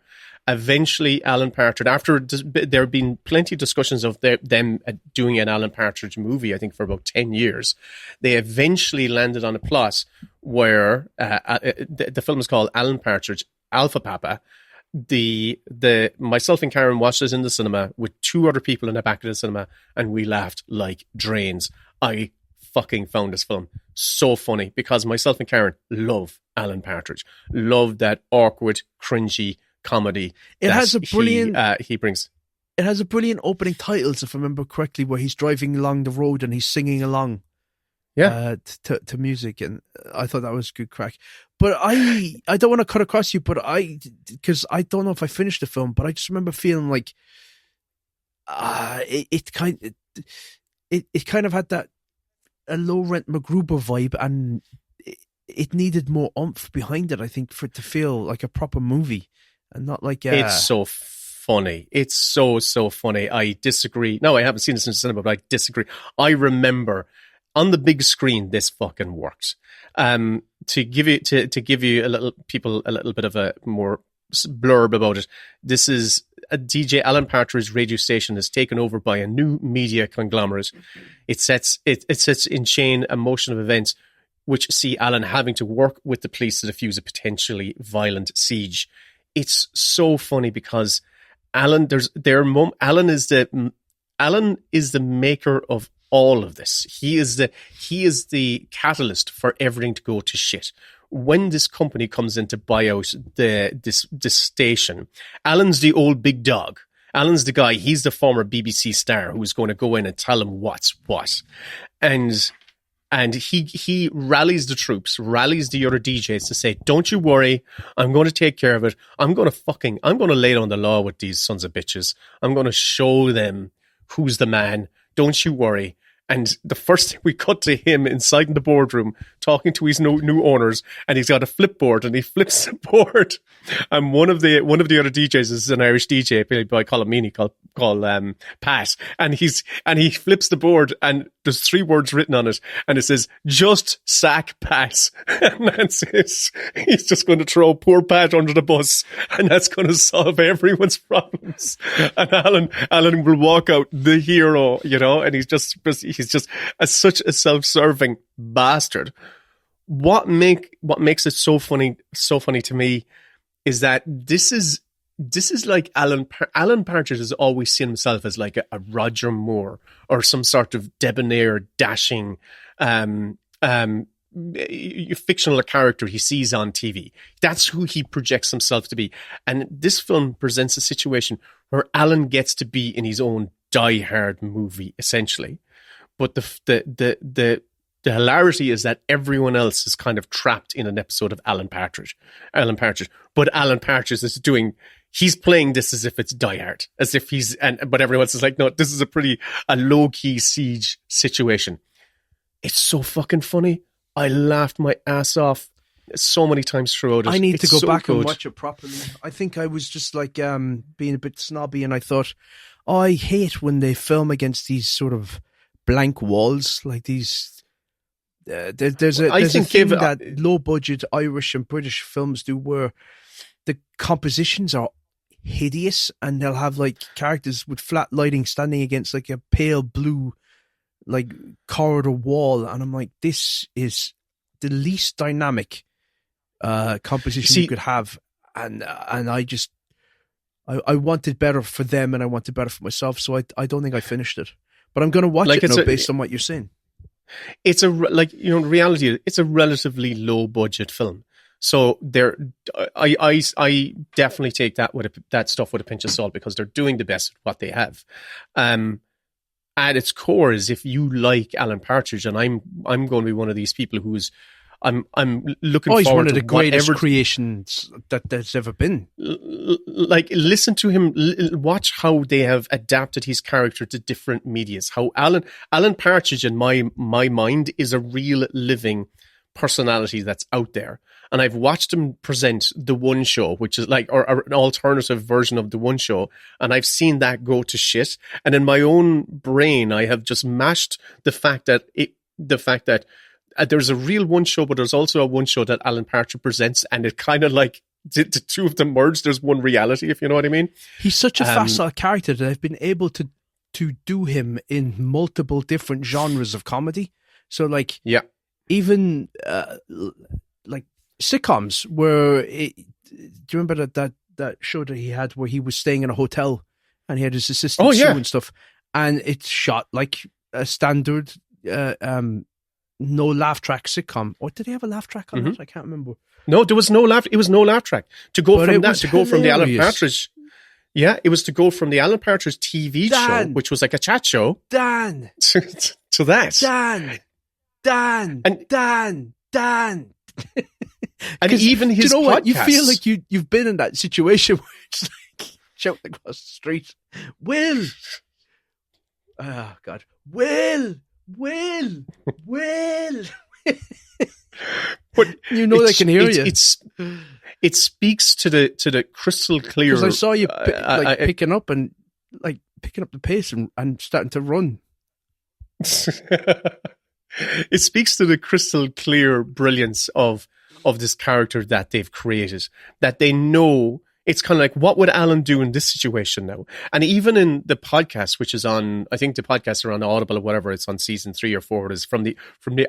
eventually Alan Partridge, after there have been plenty of discussions of them doing an Alan Partridge movie, I think for about 10 years, they eventually landed on a plot where the film is called Alan Partridge Alpha Papa. Myself and Karen watched this in the cinema with 2 other people in the back of the cinema, and we laughed like drains. I fucking found this film so funny because myself and Karen love Alan Partridge, love that awkward, cringy comedy. It has a brilliant he brings. It has a brilliant opening titles, if I remember correctly, where he's driving along the road and he's singing along. To music, and I thought that was good crack. But I don't want to cut across you, but because I don't know if I finished the film, but I just remember feeling like it kind of had that a low rent MacGruber vibe, and it needed more oomph behind it, I think, for it to feel like a proper movie and not like it's so funny. It's so funny. I disagree. No, I haven't seen this in the cinema, but I disagree. I remember on the big screen, this fucking worked. To give you a little bit of a more blurb about it. This is a DJ Alan Partridge's radio station is taken over by a new media conglomerate. It sets in chain a motion of events which see Alan having to work with the police to defuse a potentially violent siege. It's so funny because Alan is the maker of all of this. He is the catalyst for everything to go to shit. when this company comes in to buy out this station, Alan's the old big dog. Alan's the guy. He's the former BBC star who's going to go in and tell him what's what. And he rallies the troops, rallies the other DJs to say, don't you worry, I'm going to take care of it. I'm going to lay down the law with these sons of bitches. I'm going to show them who's the man. Don't you worry. And the first thing we cut to him inside in the boardroom talking to his new owners, and he's got a flipboard and he flips the board. And one of the other DJs is an Irish DJ played by Colin Meaney called Pat, and he flips the board and there's 3 words written on it, and it says just sack Pat, and that's it. He's just going to throw poor Pat under the bus, and that's going to solve everyone's problems. And Alan will walk out the hero, and he's just such a self-serving bastard. What makes it so funny to me is that this is like Alan Partridge has always seen himself as like a Roger Moore or some sort of debonair, dashing fictional character he sees on TV. That's who he projects himself to be. And this film presents a situation where Alan gets to be in his own Die Hard movie, essentially. But the hilarity is that everyone else is kind of trapped in an episode of Alan Partridge. But Alan Partridge he's playing this as if it's Die Hard, as if but everyone else is like, no, this is a low-key siege situation. It's so fucking funny. I laughed my ass off so many times throughout it. I need to go back and watch it properly. I think I was just like being a bit snobby, and I thought, I hate when they film against these sort of blank walls, like these. There's a thing that low-budget Irish and British films do, where the compositions are hideous, and they'll have like characters with flat lighting standing against like a pale blue like corridor wall, and I'm like, this is the least dynamic composition you could have, and I wanted better for them, and I wanted better for myself, so I don't think I finished it, but I'm going to watch it now based on what you're saying. It's in reality, it's a relatively low budget film. So I definitely take that stuff with a pinch of salt, because they're doing the best with what they have. At its core is, if you like Alan Partridge, and I'm going to be one of these people who's I'm looking forward to one of the greatest creations that there's ever been. Like, listen to him, watch how they have adapted his character to different medias. How Alan Partridge, in my mind, is a real living personality that's out there. And I've watched him present The One Show, which is like, or an alternative version of The One Show, and I've seen that go to shit. And in my own brain, I have just mashed the fact that there's a real One Show, but there's also a One Show that Alan Partridge presents, and it kind of like the two of them merge. There's one reality, if you know what I mean. He's such a facile character that I've been able to do him in multiple different genres of comedy. So like, yeah, even like sitcoms where do you remember that show that he had where he was staying in a hotel and he had his assistant Sue and stuff, and it's shot like a standard no laugh track sitcom. Or did he have a laugh track on that? I can't remember. No, there was no laugh. It was no laugh track. To go from the Alan Partridge. Yeah, it was to go from the Alan Partridge TV show, which was like a chat show. Dan. To that. Dan. And even his do you know podcasts. What? You feel like you've been in that situation where it's like shouting across the street, Will. Oh God, Will. But you know they can hear you. It speaks to the crystal clear. Because I saw you picking up the pace and starting to run. It speaks to the crystal clear brilliance of this character that they've created. That they know. It's kind of like, what would Alan do in this situation now? And even in the podcast, which is on, I think the podcasts are on Audible or whatever, it's on season 3 or 4, it is from the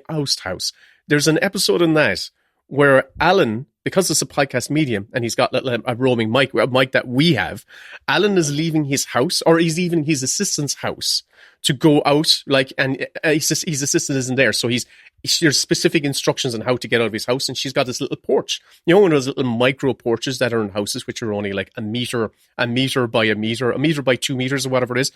Oust House. There's an episode in that where Alan because it's a podcast medium and he's got a roaming mic, a mic that we have, Alan is leaving his house, or he's leaving his assistant's house to go out, and his assistant isn't there. So there's specific instructions on how to get out of his house, and she's got this little porch. One of those little micro porches that are in houses, which are only like a meter by a meter by 2 meters or whatever it is.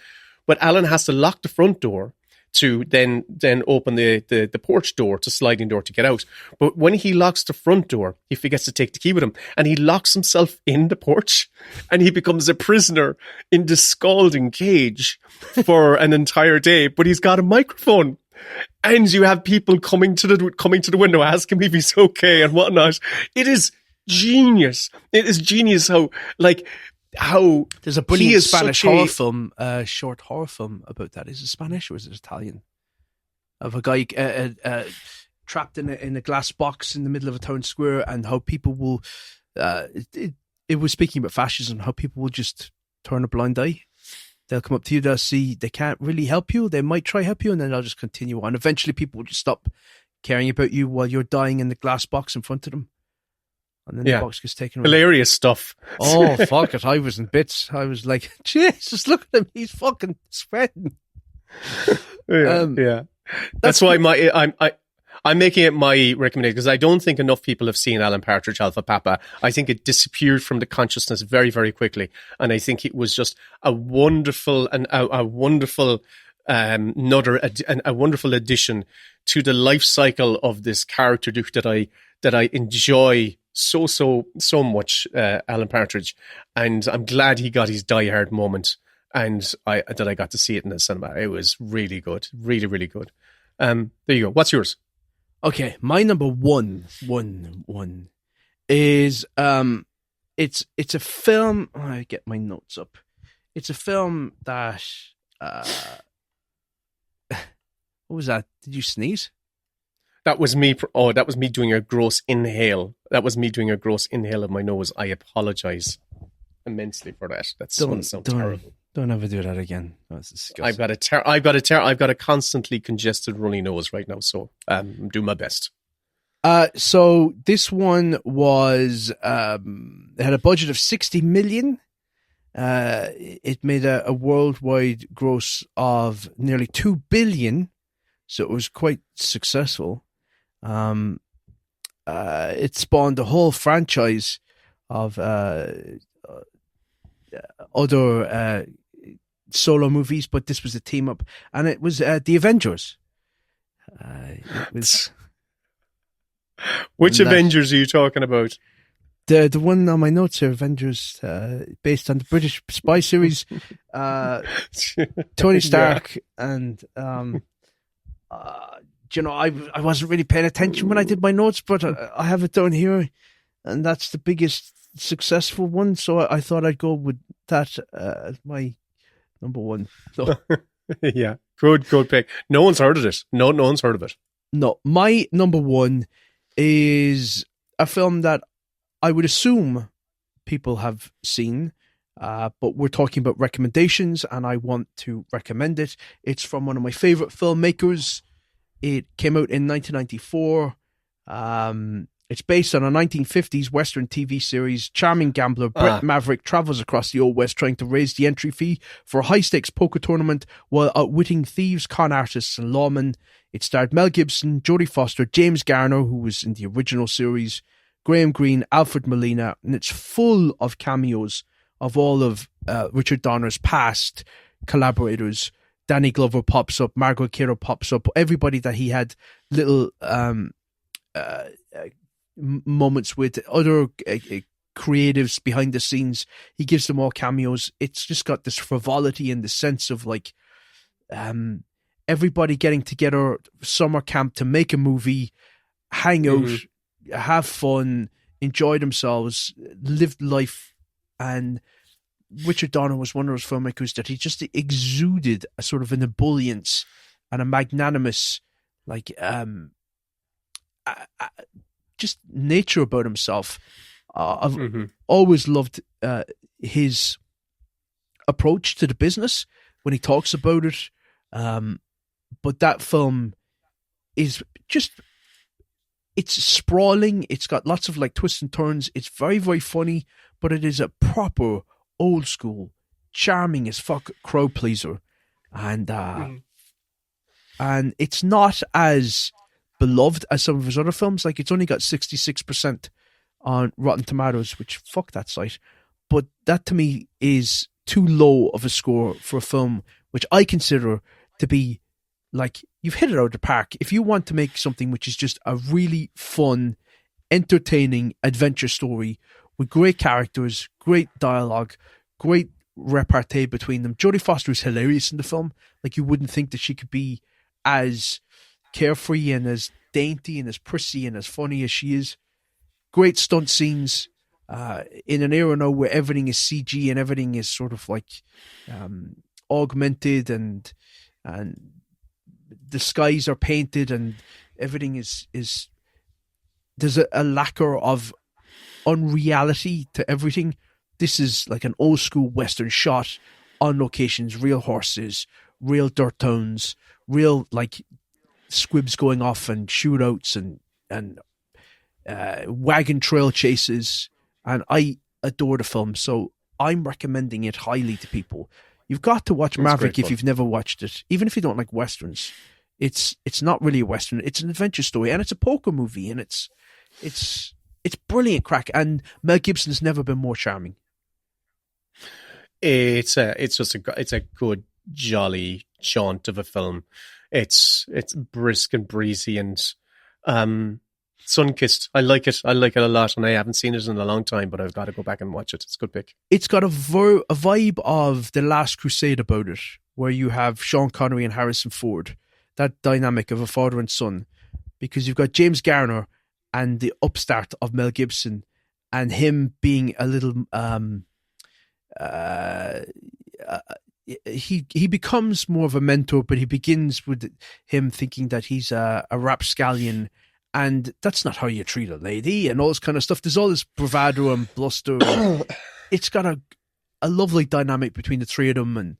But Alan has to lock the front door to then open the porch door, to sliding door, to get out. But when he locks the front door, he forgets to take the key with him, and he locks himself in the porch, and he becomes a prisoner in the scalding cage for an entire day. But he's got a microphone, and you have people coming to the window asking if he's okay and whatnot. It is genius. It is genius how there's a brilliant Spanish horror film, short horror film about that. Is it Spanish or is it Italian? Of a guy trapped in a glass box in the middle of a town square, and how people will. It was speaking about fascism. How people will just turn a blind eye. They'll come up to you. They'll see they can't really help you. They might try help you, and then they'll just continue on. Eventually, people will just stop caring about you while you're dying in the glass box in front of them. And then the box gets taken away. Hilarious stuff. Oh, fuck it. I was in bits. I was like, Jesus, look at him. He's fucking sweating. Yeah. That's why I'm making it my recommendation, because I don't think enough people have seen Alan Partridge Alpha Papa. I think it disappeared from the consciousness very, very quickly. And I think it was just a wonderful addition to the life cycle of this character that I enjoy so much, Alan Partridge, and I'm glad he got his Die Hard moment, and I got to see it in the cinema. It was really good, really, really good. There you go. What's yours? Okay, my number one is it's a film. I get my notes up. It's a film that what was that? Did you sneeze? That was me. Oh, that was me doing a gross inhale. That was me doing a gross inhale of my nose. I apologize immensely for that. That sounds terrible. Don't ever do that again. That's disgusting. I've got a constantly congested runny nose right now. So I'm doing my best. So this one was it had a budget of 60 million. It made a worldwide gross of nearly 2 billion. So it was quite successful. It spawned a whole franchise of other solo movies, but this was a team up, and it was The Avengers. Which Avengers are you talking about? The one on my notes here, Avengers, based on the British spy series, Tony Stark, and I wasn't really paying attention when I did my notes, but I have it down here, and that's the biggest successful one. So I thought I'd go with that as my number one. So. Yeah, good pick. No one's heard of it. No one's heard of it. No, my number one is a film that I would assume people have seen, but we're talking about recommendations, and I want to recommend it. It's from one of my favorite filmmakers. It came out in 1994. It's based on a 1950s Western TV series. Charming gambler Brett Maverick travels across the Old West trying to raise the entry fee for a high-stakes poker tournament while outwitting thieves, con artists, and lawmen. It starred Mel Gibson, Jodie Foster, James Garner, who was in the original series, Graham Greene, Alfred Molina, and it's full of cameos of all of Richard Donner's past collaborators. Danny Glover pops up, Margot Kidder pops up, everybody that he had little moments with, other creatives behind the scenes. He gives them all cameos. It's just got this frivolity in the sense of like everybody getting together, summer camp to make a movie, hang out, have fun, enjoy themselves, live life. And Richard Donner was one of those filmmakers that he just exuded a sort of an ebullience and a magnanimous, like, just nature about himself. I've always loved his approach to the business when he talks about it. But that film is just, it's sprawling. It's got lots of like twists and turns. It's very, very funny, but it is a proper old school, charming as fuck crowd pleaser. And it's not as beloved as some of his other films. Like, it's only got 66% on Rotten Tomatoes, which, fuck that site. But that to me is too low of a score for a film which I consider to be like, you've hit it out of the park. If you want to make something which is just a really fun, entertaining adventure story with great characters, great dialogue, great repartee between them. Jodie Foster is hilarious in the film. Like, you wouldn't think that she could be as carefree and as dainty and as prissy and as funny as she is. Great stunt scenes in an era now where everything is CG and everything is sort of like augmented and the skies are painted and everything is there's a lacquer of unreality to everything. This is like an old school Western shot on locations, real horses, real dirt towns, real like squibs going off and shootouts and wagon trail chases. And I adore the film, so I'm recommending it highly to people. You've got to watch Maverick if you've never watched it, even if you don't like Westerns. It's not really a Western. It's an adventure story, and it's a poker movie, and it's brilliant crack. And Mel Gibson's never been more charming. It's a good jolly jaunt of a film. It's brisk and breezy and sun-kissed. I like it a lot, and I haven't seen it in a long time, but I've got to go back and watch it. It's a good pick. It's got a vibe of The Last Crusade about it, where you have Sean Connery and Harrison Ford, that dynamic of a father and son, because you've got James Garner and the upstart of Mel Gibson, and him being a little he becomes more of a mentor, but he begins with him thinking that he's a rapscallion, and that's not how you treat a lady, and all this kind of stuff. There's all this bravado and bluster. It's got a lovely dynamic between the three of them,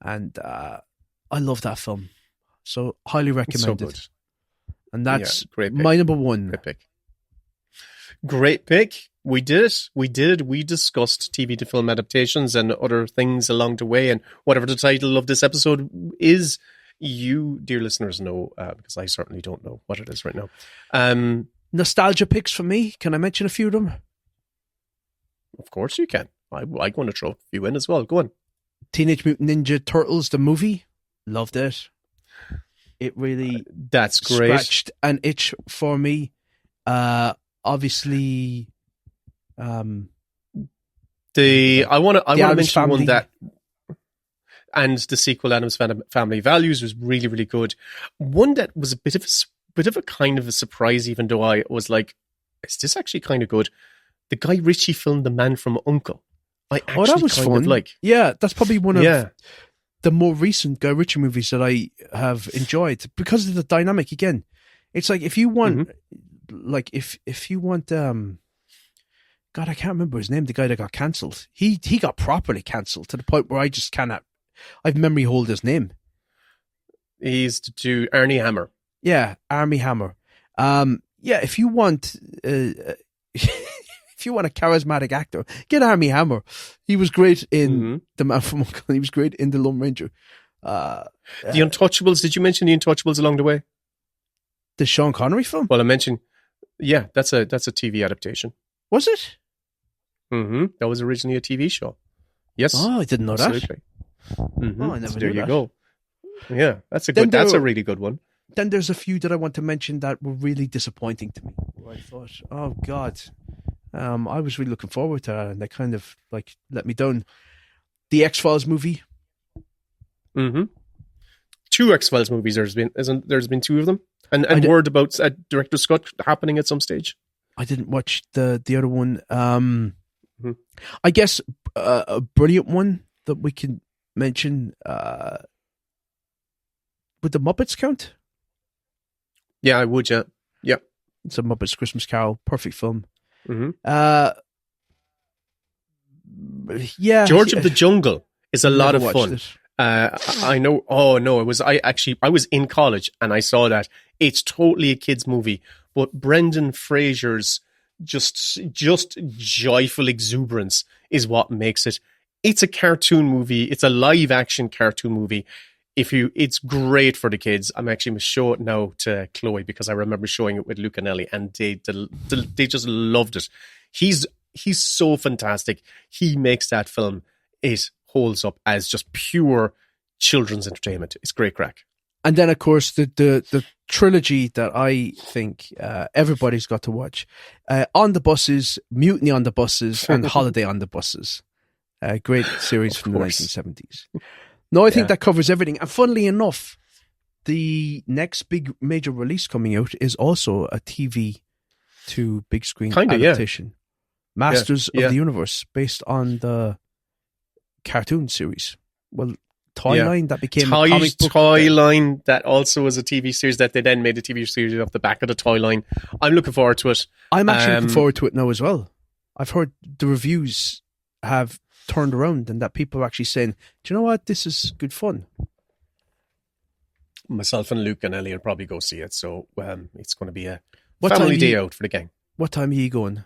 and I love that film. So highly recommended. So and that's my number one. Great pick. We did it. We discussed TV to film adaptations and other things along the way, and whatever the title of this episode is, you, dear listeners, know, because I certainly don't know what it is right now. Nostalgia picks for me. Can I mention a few of them? Of course you can. I'm going to throw a few in as well. Go on. Teenage Mutant Ninja Turtles, the movie. Loved it. It really that's great. Scratched an itch for me. Obviously, I want to mention one that, and the sequel, Addams Family Values, was really, really good. One that was a bit of a kind of a surprise, even though I was like, is this actually kind of good? The Guy Ritchie film, The Man from U.N.C.L.E. That was fun. Yeah, that's probably one of the more recent Guy Ritchie movies that I have enjoyed because of the dynamic. Again, it's like if you want, if you want, God, I can't remember his name. The guy that got cancelled, he got properly cancelled to the point where I just cannot. I've memory hold his name. He's to Armie Hammer. Yeah, Armie Hammer. If you want, if you want a charismatic actor, get Armie Hammer. He was great in The Man from U.N.C.L.E. He was great in The Lone Ranger. The Untouchables. Did you mention The Untouchables along the way? The Sean Connery film? Well, I mentioned. Yeah, that's a TV adaptation. Was it? That was originally a TV show. Yes. Oh, I didn't know absolutely. That. Oh, I never knew there you that. go. Yeah, that's a really good one. Then there's a few that I want to mention that were really disappointing to me. Where I thought, oh God, I was really looking forward to that, and they kind of like let me down. The X-Files movie. Two X-Files movies. There's been two of them, and word about Director Scott happening at some stage. I didn't watch the other one. I guess a brilliant one that we can mention. Would the Muppets count? Yeah, I would. Yeah. It's a Muppets Christmas Carol, perfect film. George of the Jungle is a lot of fun. I know. Oh no, I was in college and I saw that. It's totally a kids movie, but Brendan Fraser's just joyful exuberance is what makes it. It's a cartoon movie. It's a live action cartoon movie. It's great for the kids. I'm actually going to show it now to Chloe because I remember showing it with Luke and Ellie, and they just loved it. He's so fantastic. He makes that film. It holds up as just pure children's entertainment. It's great crack. And then, of course, the trilogy that I think everybody's got to watch. On the Buses, Mutiny on the Buses, and Holiday on the Buses. Great series from the 1970s. No, I think that covers everything. And funnily enough, the next big major release coming out is also a TV to big screen adaptation. Masters of the Universe, based on the cartoon series. Well, Toyline that became a comic book. Toyline that also was a TV series that they then made a TV series off the back of the Toyline. I'm looking forward to it. I'm actually looking forward to it now as well. I've heard the reviews have turned around and that people are actually saying, do you know what, this is good fun. Myself and Luke and Ellie will probably go see it, so it's going to be a family day out for the gang. What time are you going?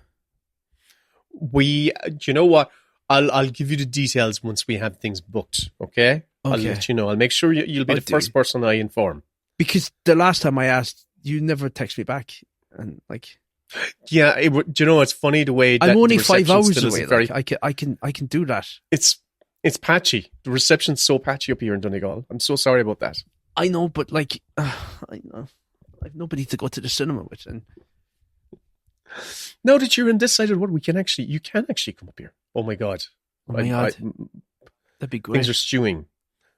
Do you know what, I'll give you the details once we have things booked, okay? I'll let you know. I'll make sure you'll be the first person I inform. Because the last time I asked, you never text me back. And yeah, do you know, it's funny the way that I'm only 5 hours away. I can do that. It's patchy. The reception's so patchy up here in Donegal. I'm so sorry about that. I know, but I know. I've nobody to go to the cinema with. And now that you're in this side of the world, you can actually come up here. Oh my God. That'd be great. Things are stewing.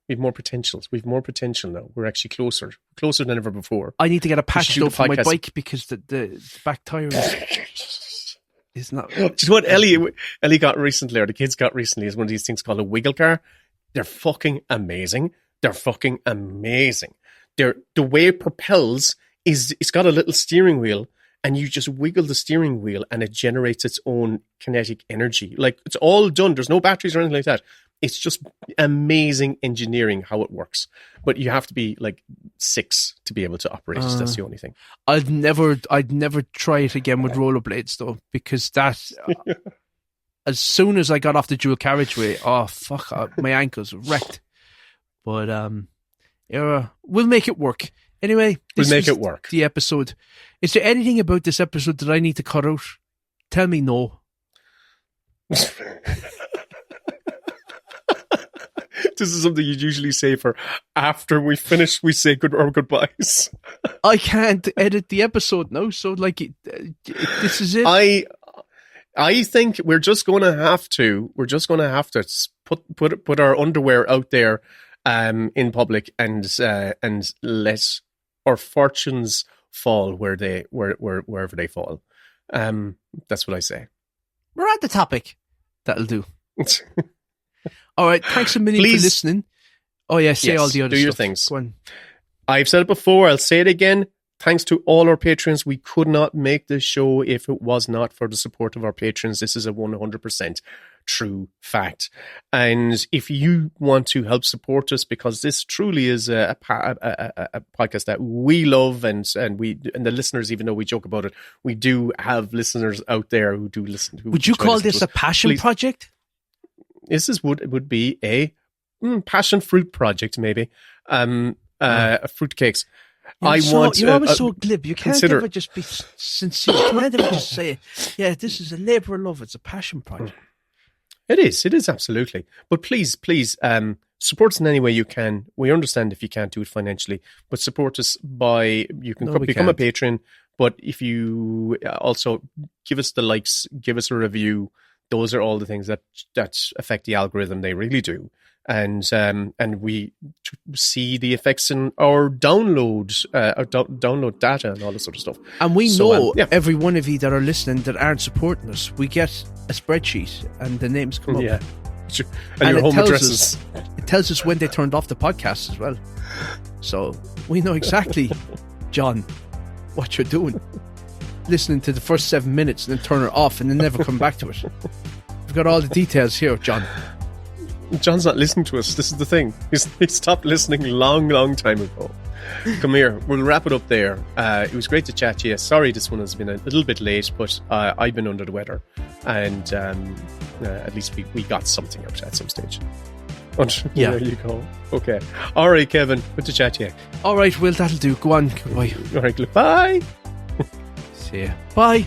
We have more potentials. We have more potential now. We're actually closer than ever before. I need to get a patch though for my bike because the back tire is not. Do you know what Ellie got recently, or the kids got recently, is one of these things called a wiggle car. They're fucking amazing. The way it propels is it's got a little steering wheel, and you just wiggle the steering wheel, and it generates its own kinetic energy. Like, it's all done. There's no batteries or anything like that. It's just amazing engineering how it works. But you have to be like 6 to be able to operate it. That's the only thing. I'd never try it again with rollerblades though, because that as soon as I got off the dual carriageway, my ankles were wrecked. But we'll make it work. Anyway, we'll make it work. The episode. Is there anything about this episode that I need to cut out? Tell me no. This is something you'd usually say for after we finish, we say our goodbyes. I can't edit the episode now, so this is it. I think we're just going to have to put our underwear out there in public and let our fortunes fall wherever they fall. That's what I say. We're at the topic. That'll do. All right, thanks a million for listening. Oh yeah, say all the other stuff. Do your things. Go on. I've said it before, I'll say it again. Thanks to all our patrons. We could not make this show if it was not for the support of our patrons. This is a 100% true fact. And if you want to help support us, because this truly is a podcast that we love, and the listeners, even though we joke about it, we do have listeners out there who do listen. Would you call this a passion project? This would be a passion fruit project, maybe. Fruitcakes. You're always so glib. You can't ever just be sincere. You can't ever just say, "Yeah, this is a labour of love. It's a passion project." It is absolutely. But please, support us in any way you can. We understand if you can't do it financially, but support us by become a patron. But if you also give us the likes, give us a review. Those are all the things that affect the algorithm. They really do. And we see the effects in our download data and all this sort of stuff. And we know every one of you that are listening that aren't supporting us, we get a spreadsheet and the names come up. Yeah. And your home addresses. It tells us when they turned off the podcast as well. So we know exactly, John, what you're doing. Listening to the first 7 minutes and then turn it off and then never come back to it. We've got all the details here, John. John's not listening to us. This is the thing. He stopped listening long time ago. Come here. We'll wrap it up there. It was great to chat to you. Sorry this one has been a little bit late, but I've been under the weather. And at least we got something out at some stage. Yeah. There you go. Okay. All right, Kevin. Good to chat to you. All right, Will, that'll do. Go on. Goodbye. All right, goodbye. See ya. Bye.